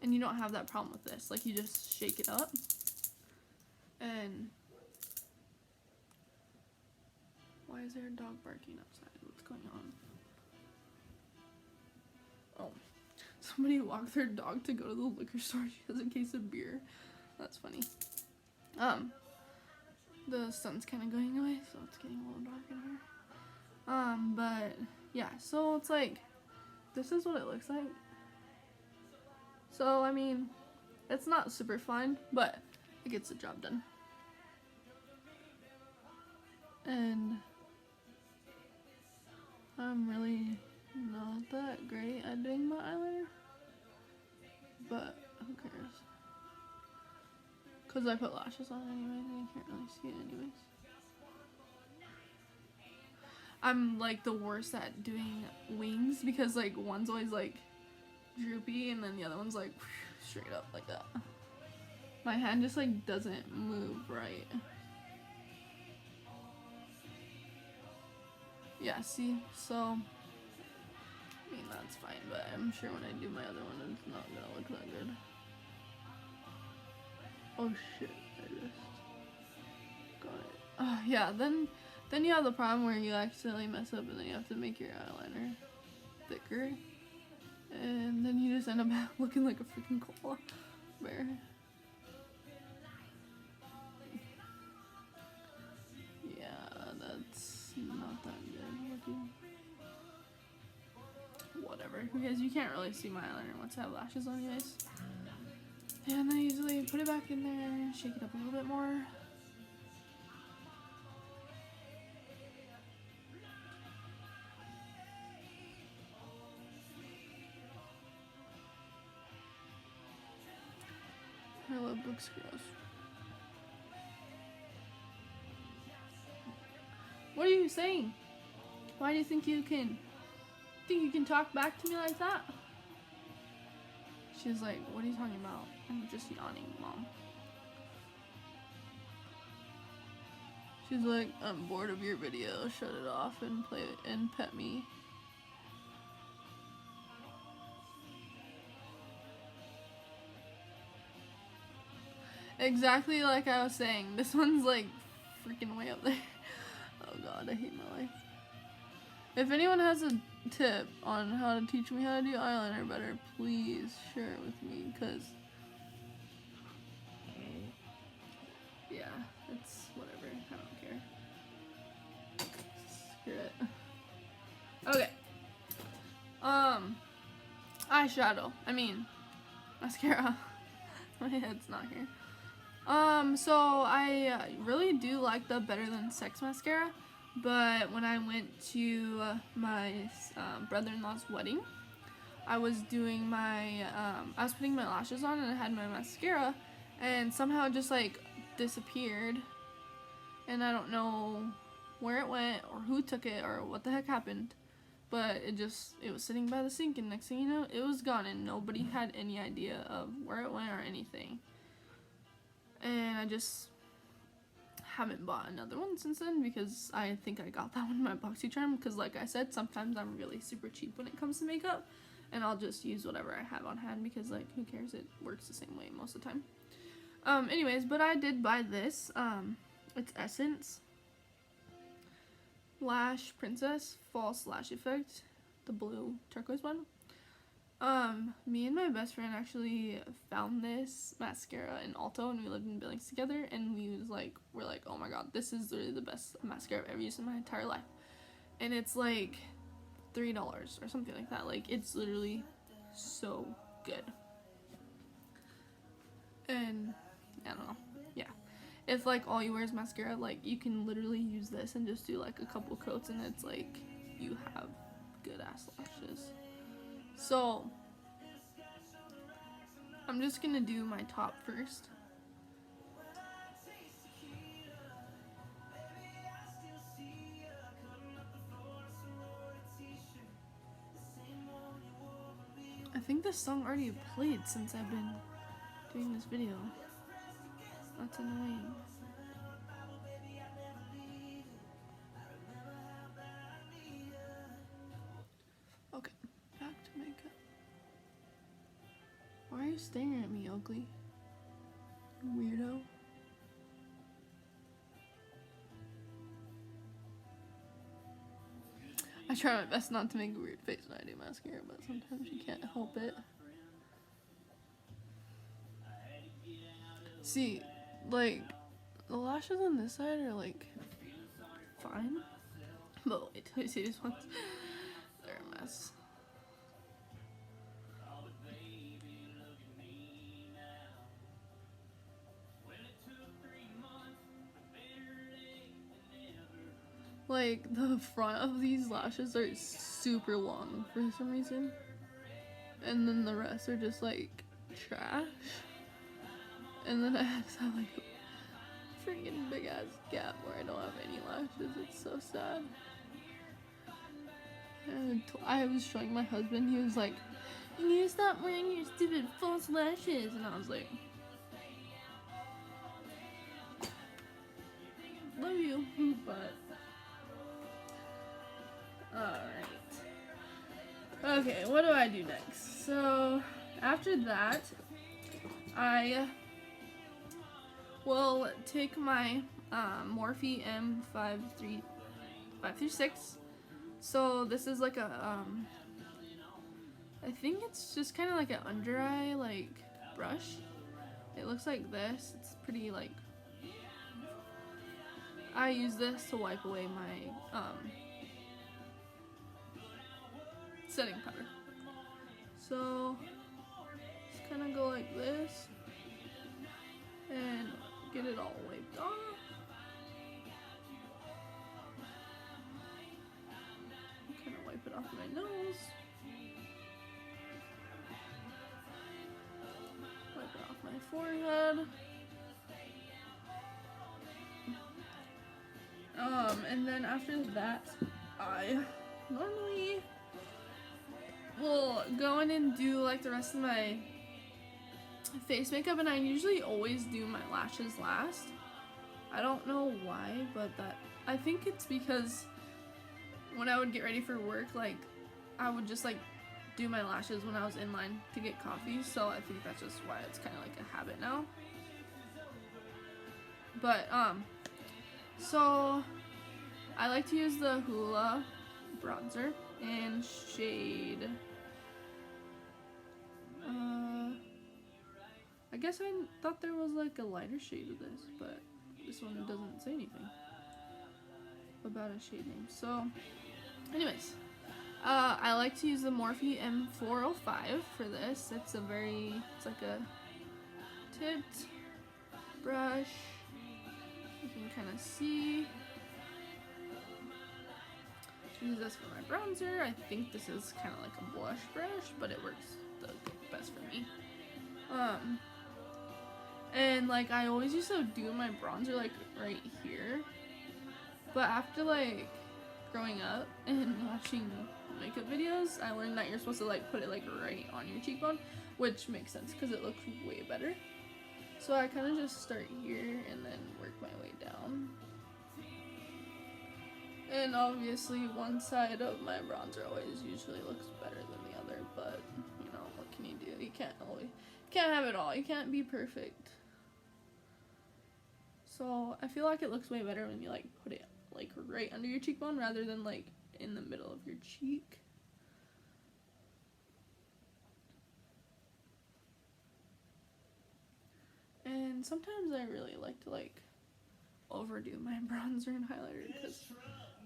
and you don't have that problem with this. Like, you just shake it up and why is there a dog barking outside? What's going on? Oh, somebody walked their dog to go to the liquor store. She has a case of beer. That's funny. The sun's kind of going away, so it's getting a little dark in here. But yeah, so it's like, this is what it looks like. So, I mean, it's not super fine, but it gets the job done. And I'm really not that great at doing my eyeliner, but who cares? Because I put lashes on anyway, and you can't really see it anyways. I'm like the worst at doing wings because like one's always like droopy and then the other one's like straight up like that. My hand just like doesn't move right. Yeah, see, so I mean that's fine, but I'm sure when I do my other one it's not gonna look that good. Oh shit, I just got it. Yeah, then you have the problem where you accidentally mess up and then you have to make your eyeliner thicker. And then you just end up looking like a freaking koala bear. Yeah, that's not that good looking. Whatever, because you can't really see my eyeliner once I have lashes on, anyways. And I usually put it back in there, shake it up a little bit more. My lip looks gross. What are you saying? Why do you think you can talk back to me like that? She's like, what are you talking about? I'm just yawning, Mom. She's like, I'm bored of your video. Shut it off and play it and pet me. Exactly like I was saying. This one's like freaking way up there. Oh god, I hate my life. If anyone has a tip on how to teach me how to do eyeliner better, please share it with me, because yeah, it's whatever. I don't care. Screw it. Okay. Eyeshadow. I mean, mascara. My head's not here. So I really do like the Better Than Sex mascara, but when I went to my brother-in-law's wedding, I was doing my, I was putting my lashes on and I had my mascara, and somehow it just like disappeared, and I don't know where it went or who took it or what the heck happened, but it was sitting by the sink, and next thing you know, it was gone, and nobody had any idea of where it went or anything. And I just haven't bought another one since then, because I think I got that one in my BoxyCharm, because like I said, sometimes I'm really super cheap when it comes to makeup, and I'll just use whatever I have on hand, because like who cares, it works the same way most of the time. Anyways, but I did buy this, it's Essence Lash Princess False Lash Effect, the blue turquoise one. Me and my best friend actually found this mascara in Alto, and we lived in Billings together, and we're like, oh my god, this is literally the best mascara I've ever used in my entire life. And it's like $3 or something like that. Like, it's literally so good. And I don't know, yeah. If like all you wear is mascara, like you can literally use this and just do like a couple coats, and it's like you have good ass lashes. So I'm just gonna do my top first. I think this song already played since I've been doing this video. That's annoying. Okay, back to makeup. Why are you staring at me, Oakley? Weirdo. I try my best not to make a weird face when I do mascara, but sometimes you can't help it. See, like, the lashes on this side are like fine, but wait till you see these ones. They're a mess. Like, the front of these lashes are super long for some reason, and then the rest are just like trash, and then I have to have like a freaking big ass gap where I don't have any lashes. It's so sad. And I was showing my husband, he was like, you need to stop wearing your stupid false lashes, and I was like, love you, but Okay, what do I do next? So after that, I will take my Morphe M536. So this is like a I think it's just kind of like an under eye like brush. It looks like this. It's pretty like. I use this to wipe away my setting powder. So just kind of go like this and get it all wiped off. Kind of wipe it off my nose. Wipe it off my forehead. And then after that, I normally will go in and do like the rest of my face makeup, and I usually always do my lashes last. I don't know why, but I think it's because when I would get ready for work, like I would just like do my lashes when I was in line to get coffee, so I think that's just why it's kind of like a habit now. But so I like to use the Hoola bronzer in shade I guess I thought there was like a lighter shade of this, but this one doesn't say anything about a shade name. So anyways, I like to use the Morphe M405 for this. It's like a tipped brush. You can kind of see. Use this for my bronzer. I think this is kind of like a blush brush, but it works the best for me. And like I always used to do my bronzer like right here, but after like growing up and watching makeup videos, I learned that you're supposed to like put it like right on your cheekbone, which makes sense because it looks way better. So I kind of just start here and then work my way down. And obviously one side of my bronzer always usually looks better than the other, but you know, what can you do? You can't have it all. You can't be perfect. So I feel like it looks way better when you like put it like right under your cheekbone rather than like in the middle of your cheek. And sometimes I really like to like overdo my bronzer and highlighter because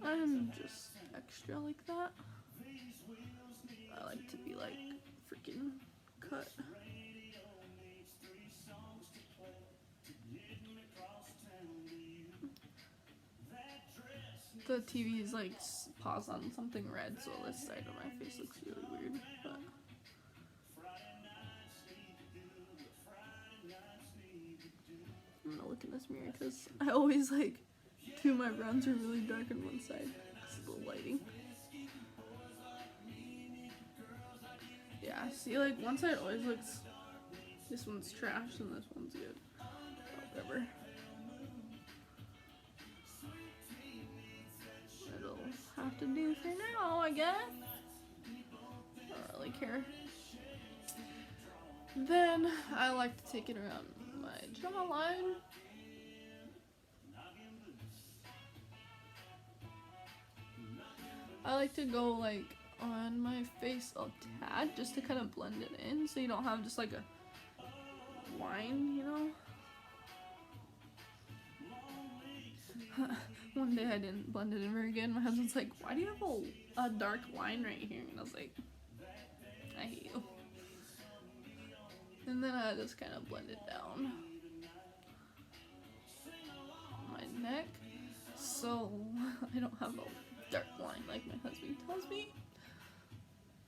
I'm just extra like that. I like to be like freaking cut. The TV is like paused on something red, so this side of my face looks really weird. But I'm gonna look in this mirror because I always like do my bronzer really dark on one side because of the lighting. Yeah, see, like one side always looks. This one's trash and this one's good. Whatever. It'll have to do for now, I guess. I don't really care. Then I like to take it around my jawline. I like to go like on my face a tad just to kind of blend it in so you don't have just like a line, you know? One day I didn't blend it in very good. My husband's like, why do you have a dark line right here? And I was like, I hate you. And then I just kind of blend it down my neck so I don't have a dark line like my husband tells me.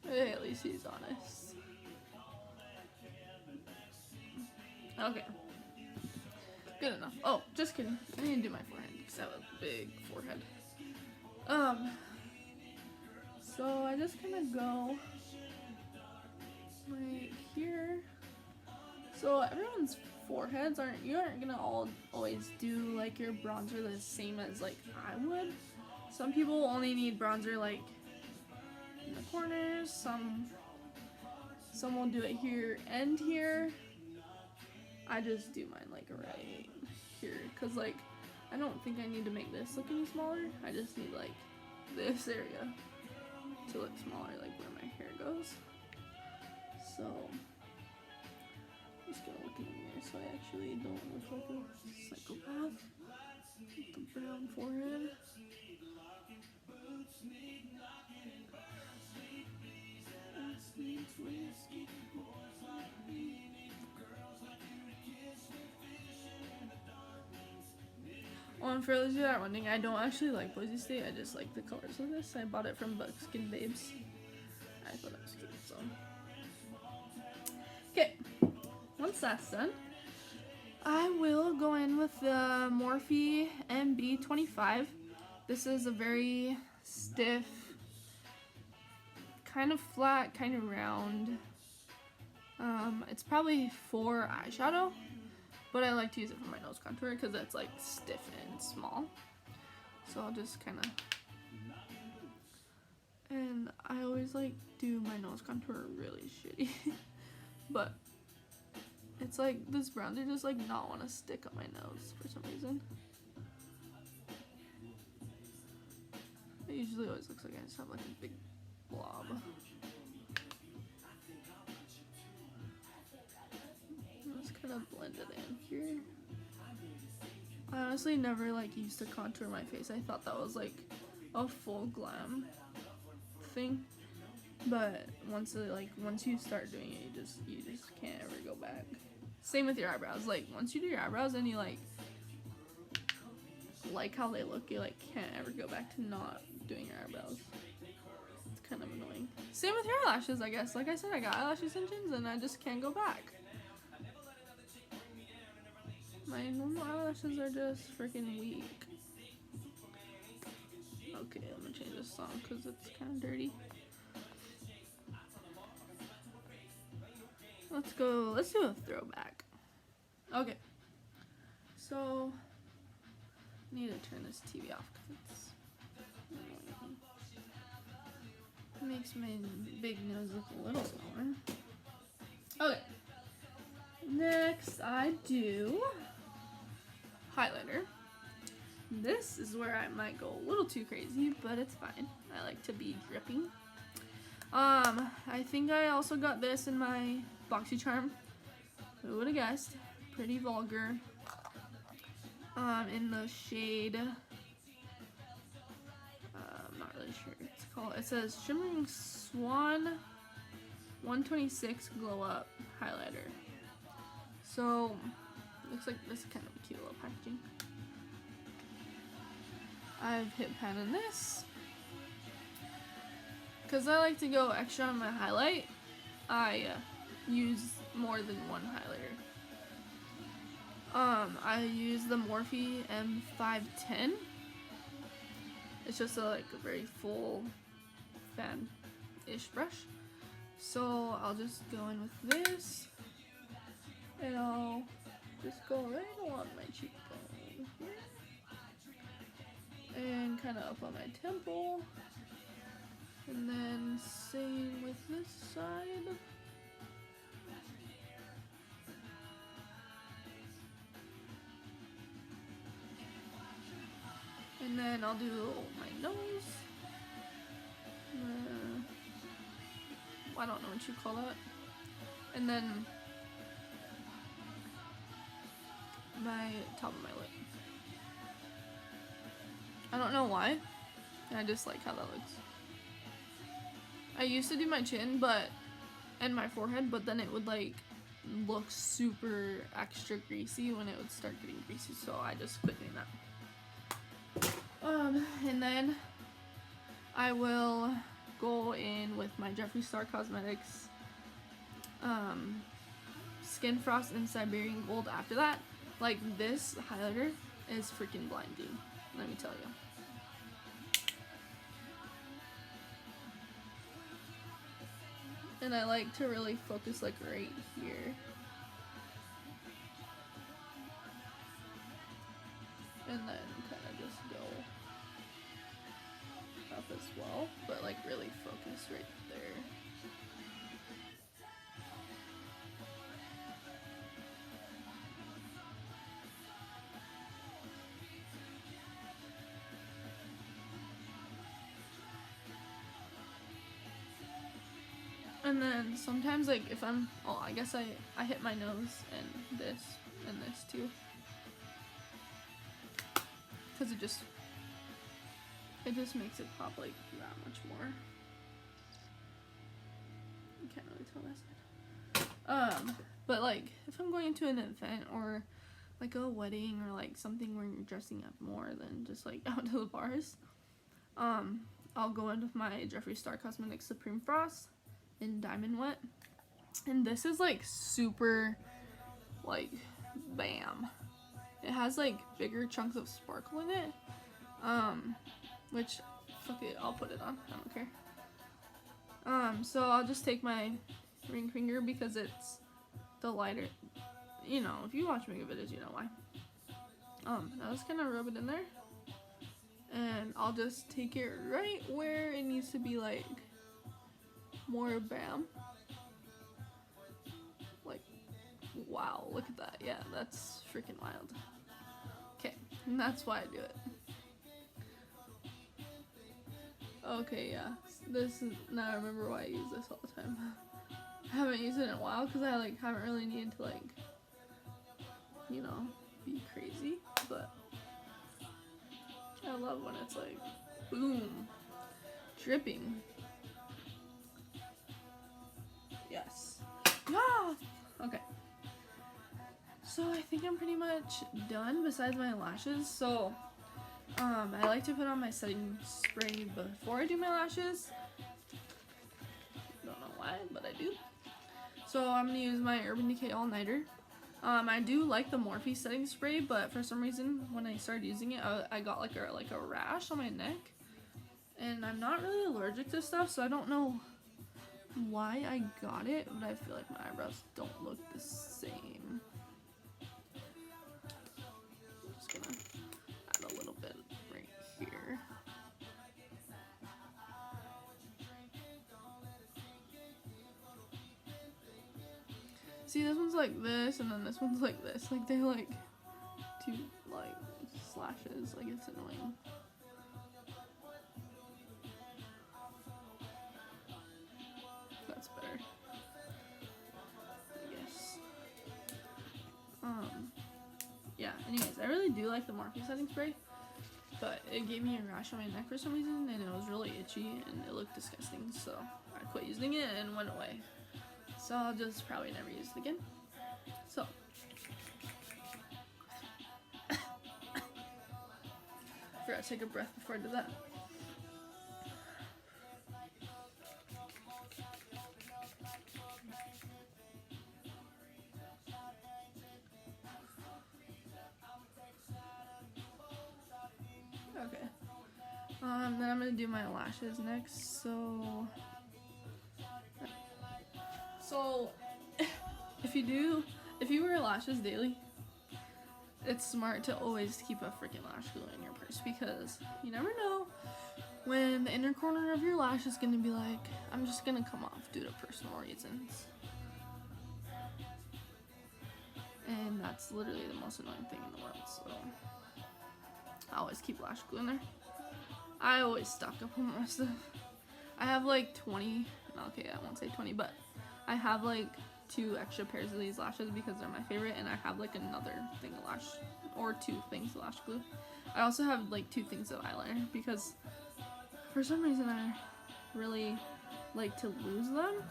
Hey, at least he's honest. Okay. Good enough. Oh, just kidding. I need to do my forehead because I have a big forehead. So I just kind of go right here. So everyone's foreheads you aren't gonna always do like your bronzer the same as like I would. Some people only need bronzer like in the corners. Some will do it here and here. I just do mine like right here, cause like I don't think I need to make this look any smaller. I just need like this area to look smaller, like where my hair goes. So I'm just gonna look in the mirror so I actually don't look like a psychopath with the brown forehead. Oh, and for those of you that are wondering, I don't actually like Boise State. I just like the colors of this. I bought it from Buckskin Babes. I thought it was cute, so. Okay, once that's done, I will go in with the Morphe MB25. This is a very stiff, kind of flat, kind of round. It's probably for eyeshadow, but I like to use it for my nose contour because it's like stiff and small. So I'll just kind of, and I always like do my nose contour really shitty, but it's like this bronzer just like not want to stick on my nose for some reason. It usually always looks like I just have like a big blob. Just kind of blend it in here. I honestly never like used to contour my face. I thought that was like a full glam thing, but once you start doing it, you just can't ever go back. Same with your eyebrows. Like once you do your eyebrows and you like how they look, you like can't ever go back to not doing your eyebrows. It's kind of annoying. Same with your eyelashes, I guess. Like I said, I got eyelash extensions and I just can't go back. My normal eyelashes are just freaking weak. Okay, I'm gonna change this song because it's kind of dirty. Let's do a throwback. Okay, so I need to turn this TV off because it's annoying. It makes my big nose look a little smaller. Okay, next I do highlighter. This is where I might go a little too crazy, but it's fine. I like to be dripping. I think I also got this in my BoxyCharm. Who would have guessed? Pretty vulgar. In the shade, I'm not really sure what it's called. It says Shimmering Swan 126 Glow Up Highlighter. So, looks like this is kind of a cute little packaging. I've hit pan in this because I like to go extra on my highlight. I use more than one highlighter. I use the Morphe M510. It's just a very full fan-ish brush. So I'll just go in with this, and I'll just go right along my cheekbone here, and kind of up on my temple, and then same with this side. And then I'll do my nose. I don't know what you call that. And then my top of my lip. I don't know why. I just like how that looks. I used to do my chin, and my forehead, but then it would look super extra greasy when it would start getting greasy, so I just quit doing that. And then I will go in with my Jeffree Star Cosmetics Skin Frost in Siberian Gold after that. Like, this highlighter is freaking blinding, let me tell you. And I like to really focus right here. And then kind of just go up as well, but like really focus right there. And then sometimes, like, if I'm, oh, I guess I hit my nose and this too. Because it just makes it pop, like, that much more. You can't really tell that side. But, like, if I'm going to an event or, like, a wedding or, like, something where you're dressing up more than just, like, out to the bars, I'll go in with my Jeffree Star Cosmetics Supreme Frost in Diamond Wet, and this is like super like bam. It has like bigger chunks of sparkle in it, which fuck it, I'll put it on, I don't care. So I'll just take my ring finger because it's the lighter, you know, if you watch makeup videos you know why. I'll just kind of rub it in there, and I'll just take it right where it needs to be, like more bam. Like, wow, look at that. Yeah, that's freaking wild. Okay, and that's why I do it. Okay, yeah, this is, now I remember why I use this all the time. I haven't used it in a while because I like haven't really needed to, like, you know, be crazy, but I love when it's like boom, dripping. Yes. Ah! Okay. So I think I'm pretty much done besides my lashes. So I like to put on my setting spray before I do my lashes. Don't know why, but I do. So I'm gonna use my Urban Decay All Nighter. I do like the Morphe setting spray, but for some reason when I started using it, I got like a rash on my neck, and I'm not really allergic to stuff, so I don't know why I got it, but I feel like my eyebrows don't look the same. I'm just gonna add a little bit right here. See, this one's like this, and then this one's like this. Like, they're like two like slashes. Like, it's annoying. That's better, I guess. Yeah, anyways, I really do like the Morphe setting spray, but it gave me a rash on my neck for some reason, and it was really itchy, and it looked disgusting, so I quit using it and went away. So I'll just probably never use it again. So forgot to take a breath before I did that. Okay. Then I'm gonna do my lashes next. So if you wear lashes daily, it's smart to always keep a freaking lash glue in your purse, because you never know when the inner corner of your lash is gonna be like, I'm just gonna come off due to personal reasons. And that's literally the most annoying thing in the world, so I always keep lash glue in there. I always stock up on more stuff. I have like 20, okay, I won't say 20, but I have like 2 extra pairs of these lashes because they're my favorite, and I have like another thing of lash, or 2 things of lash glue. I also have like 2 things of eyeliner because for some reason I really like to lose them,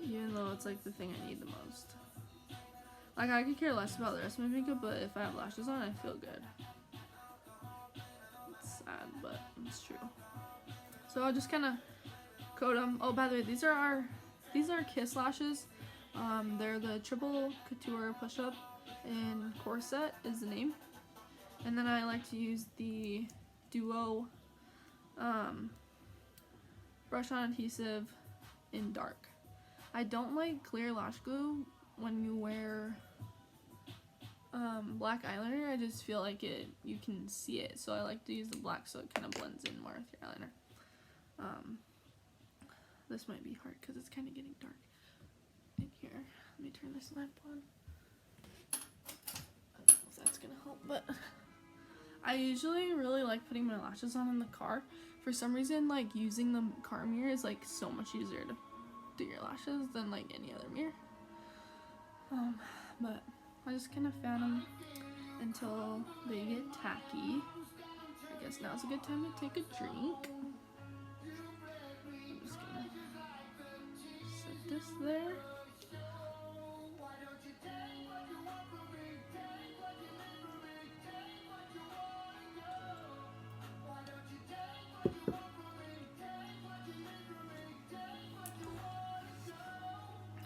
even though it's like the thing I need the most. Like, I could care less about the rest of my makeup, but if I have lashes on, I feel good. It's sad, but it's true. So I'll just kind of coat them. Oh, by the way, these are Kiss lashes. They're the Triple Couture Push-Up, and Corset is the name. And then I like to use the Duo brush on adhesive in dark. I don't like clear lash glue when you wear black eyeliner. I just feel like you can see it, so I like to use the black so it kind of blends in more with your eyeliner. This might be hard because it's kind of getting dark in here. Let me turn this lamp on. I don't know if that's gonna help, but I usually really like putting my lashes on in the car. For some reason, like using the car mirror is like so much easier to do your lashes than like any other mirror. But I just kind of fan them until they get tacky. I guess now's a good time to take a drink. I'm just gonna set this there.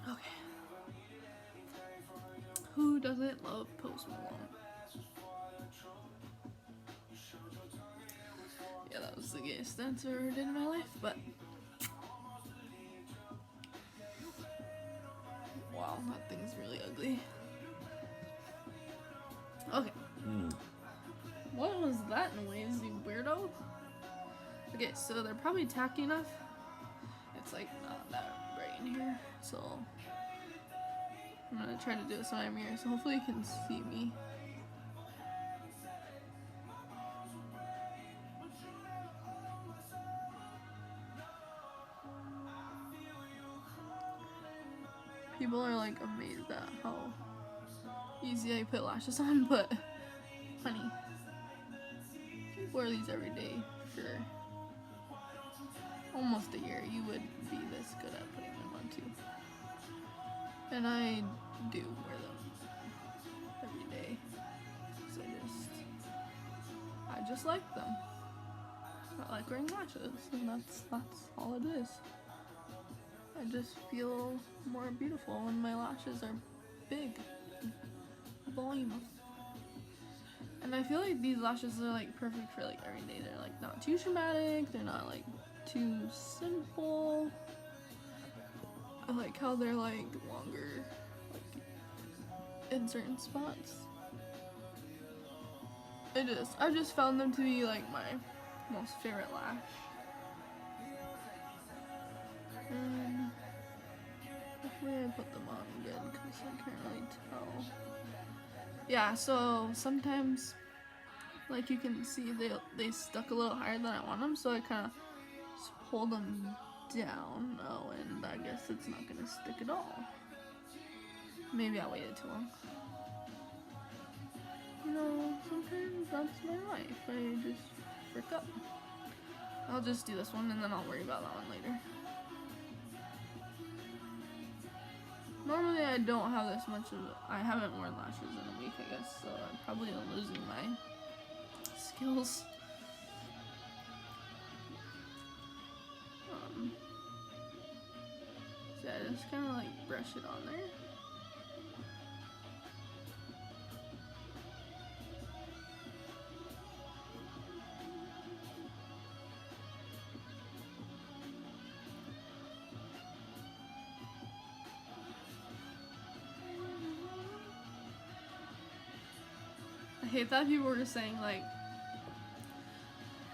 Okay. Who doesn't love Post Malone? Yeah, that was the gayest dance I ever did in my life, but wow, that thing's really ugly. Okay. What was that noise, you weirdo? Okay, so they're probably tacky enough. It's like not that bright in here, so I'm gonna try to do this on my mirror, so hopefully you can see me. People are like amazed at how easy I put lashes on, but honey, if you wear these every day for almost a year, you would be this good at putting them on too. And I do wear them every day, so I just like them. I like wearing lashes, and that's all it is. I just feel more beautiful when my lashes are big, voluminous. And I feel like these lashes are like perfect for like every day. They're like not too dramatic, they're not like too simple. I like how they're like longer, like in certain spots. I just found them to be like my most favorite lash. And hopefully I put them on good because I can't really tell. Yeah, so sometimes, like you can see, they stuck a little higher than I want them, so I kind of pulled them down. Oh, and I guess it's not gonna stick at all. Maybe I waited too long. You know, sometimes that's my life. I just frick up. I'll just do this one and then I'll worry about that one later. Normally I don't have this much of I haven't worn lashes in a week, I guess, so I'm probably losing my skills. So I just kind of like brush it on there. I hate that people were saying like,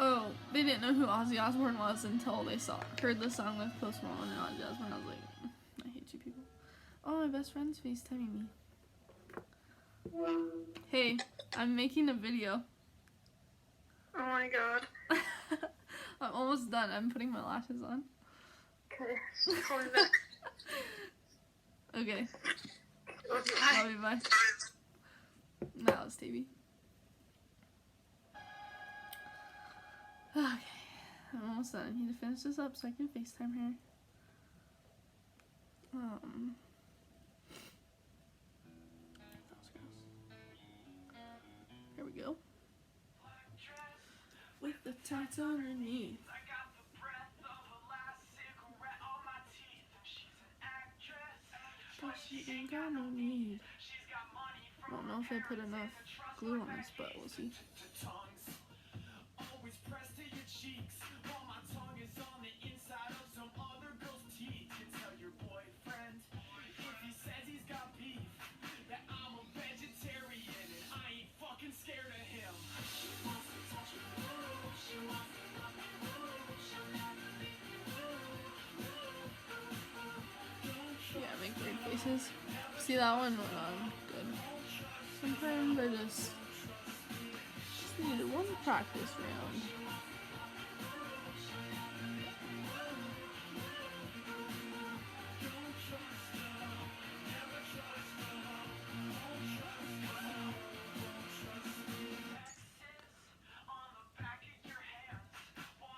oh, they didn't know who Ozzy Osbourne was until they heard the song with Post Malone and Ozzy Osbourne. I was like, I hate you people. Oh, my best friend's FaceTiming me. Hey, I'm making a video. Oh my god. I'm almost done. I'm putting my lashes on. Okay. Call me back. Okay. Okay. Love you, bye. That was Stevie. Okay. I'm almost done. I need to finish this up so I can FaceTime her. That was gross. Here we go. With the tights underneath. But she ain't got no need. I don't know if I put enough glue on this, but we'll see. faces. See, that one went on good. Sometimes I just needed one practice round.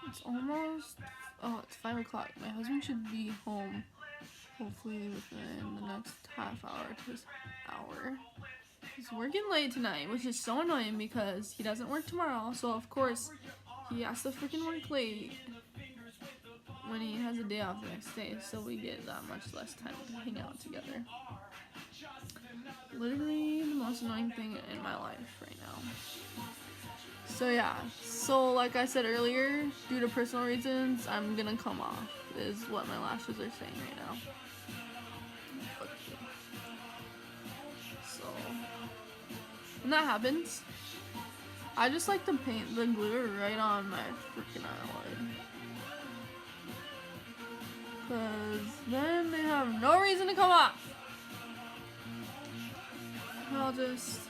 It's almost, oh, it's 5 o'clock. My husband should be home hopefully within the next half hour to his hour. He's working late tonight, which is so annoying because he doesn't work tomorrow, so of course he has to freaking work late when he has a day off the next day, so we get that much less time to hang out together. Literally the most annoying thing in my life right now. So yeah, so like I said earlier, due to personal reasons, I'm gonna come off, is what my lashes are saying right now. So, when that happens, I just like to paint the glitter right on my freaking eyelid. Cause then they have no reason to come off. I'll just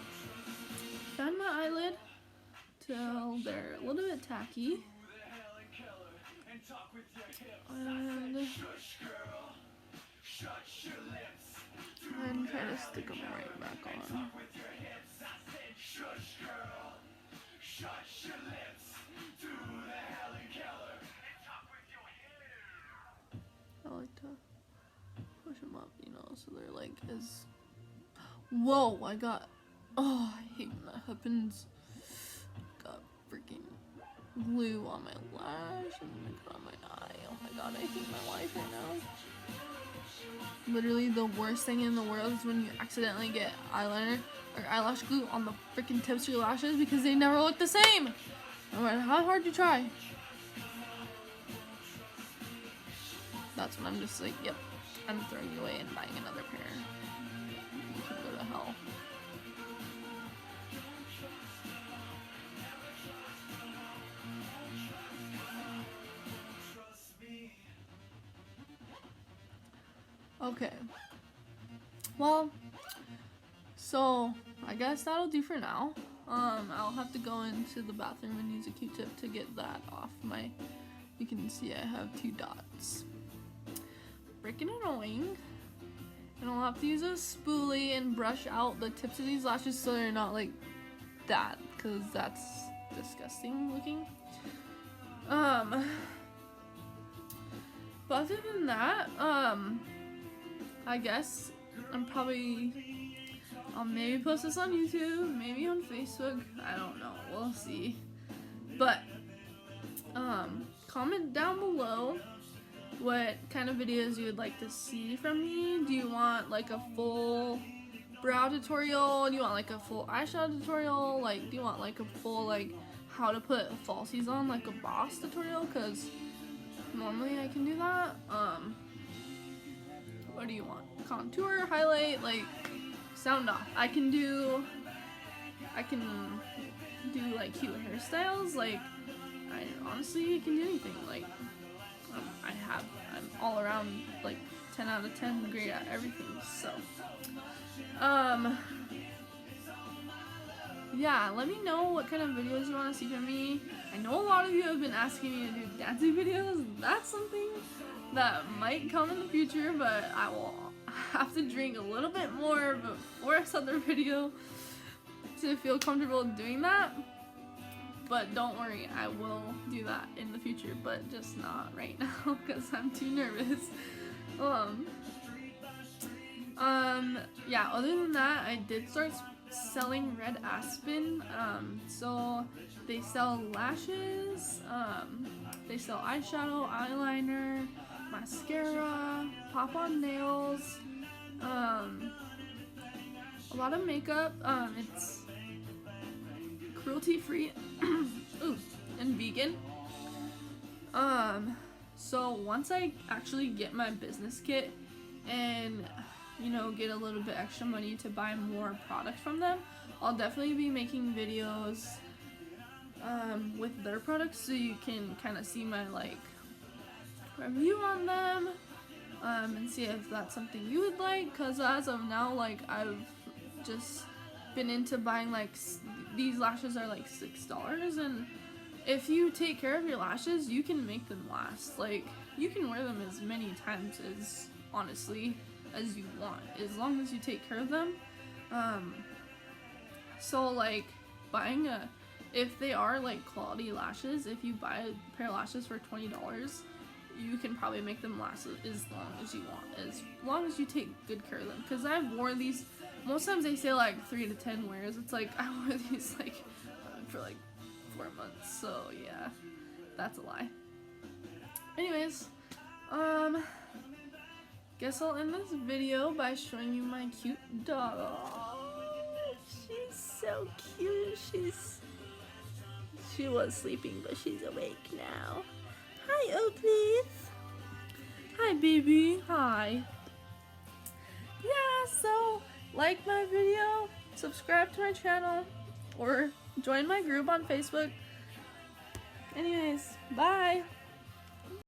fan my eyelid till they're a little bit tacky. And try to stick them right back on. I like to push them up, you know, so they're like as... Whoa, I got... Oh, I hate when that happens. Got freaking glue on my lash and I got on my eye. Oh my god, I hate my life right now. Literally the worst thing in the world is when you accidentally get eyeliner or eyelash glue on the freaking tips of your lashes because they never look the same, no matter how hard you try. That's when I'm just like, yep, I'm throwing you away and buying another pair. You can go to hell. Okay. Well, so I guess that'll do for now. I'll have to go into the bathroom and use a Q-tip to get that off my... You can see I have 2 dots. Freaking annoying. And I'll have to use a spoolie and brush out the tips of these lashes so they're not like that, because that's disgusting looking. But other than that, I guess I'll maybe post this on YouTube, maybe on Facebook, I don't know, we'll see. But, comment down below what kind of videos you would like to see from me. Do you want like a full brow tutorial? Do you want like a full eyeshadow tutorial? Like, do you want like a full like how to put falsies on, like a boss tutorial? Because normally I can do that. What do you want? Contour, highlight, like sound off. I can do like cute hairstyles. Like I honestly can do anything. Like I'm all around like 10 out of 10 great at everything. So yeah, let me know what kind of videos you want to see from me. I know a lot of you have been asking me to do dancing videos. That's something that might come in the future, but I will have to drink a little bit more before I start the video to feel comfortable doing that. But don't worry, I will do that in the future, but just not right now because I'm too nervous. Yeah, other than that, I did start selling Red Aspen. So they sell lashes, they sell eyeshadow, eyeliner, mascara, pop-on nails, a lot of makeup. It's cruelty-free ooh, and vegan. So once I actually get my business kit and, you know, get a little bit extra money to buy more products from them, I'll definitely be making videos with their products so you can kind of see my like review on them. and see if that's something you would like, because as of now, like, I've just been into buying, like, these lashes are like $6, and if you take care of your lashes, you can make them last. Like, you can wear them as many times as, honestly, as you want, as long as you take care of them. So, like, buying if they are, like, quality lashes, if you buy a pair of lashes for $20, you can probably make them last as long as you want, as long as you take good care of them. Because I've worn these, most times they say, like, 3 to 10 wears. It's like, I wore these, like, for, like, 4 months, so, yeah, that's a lie. Anyways, guess I'll end this video by showing you my cute dog. Oh, she's so cute. She was sleeping, but she's awake now. Hi, Oakley. Hi, baby. Hi. Yeah, so like my video, subscribe to my channel, or join my group on Facebook. Anyways, bye.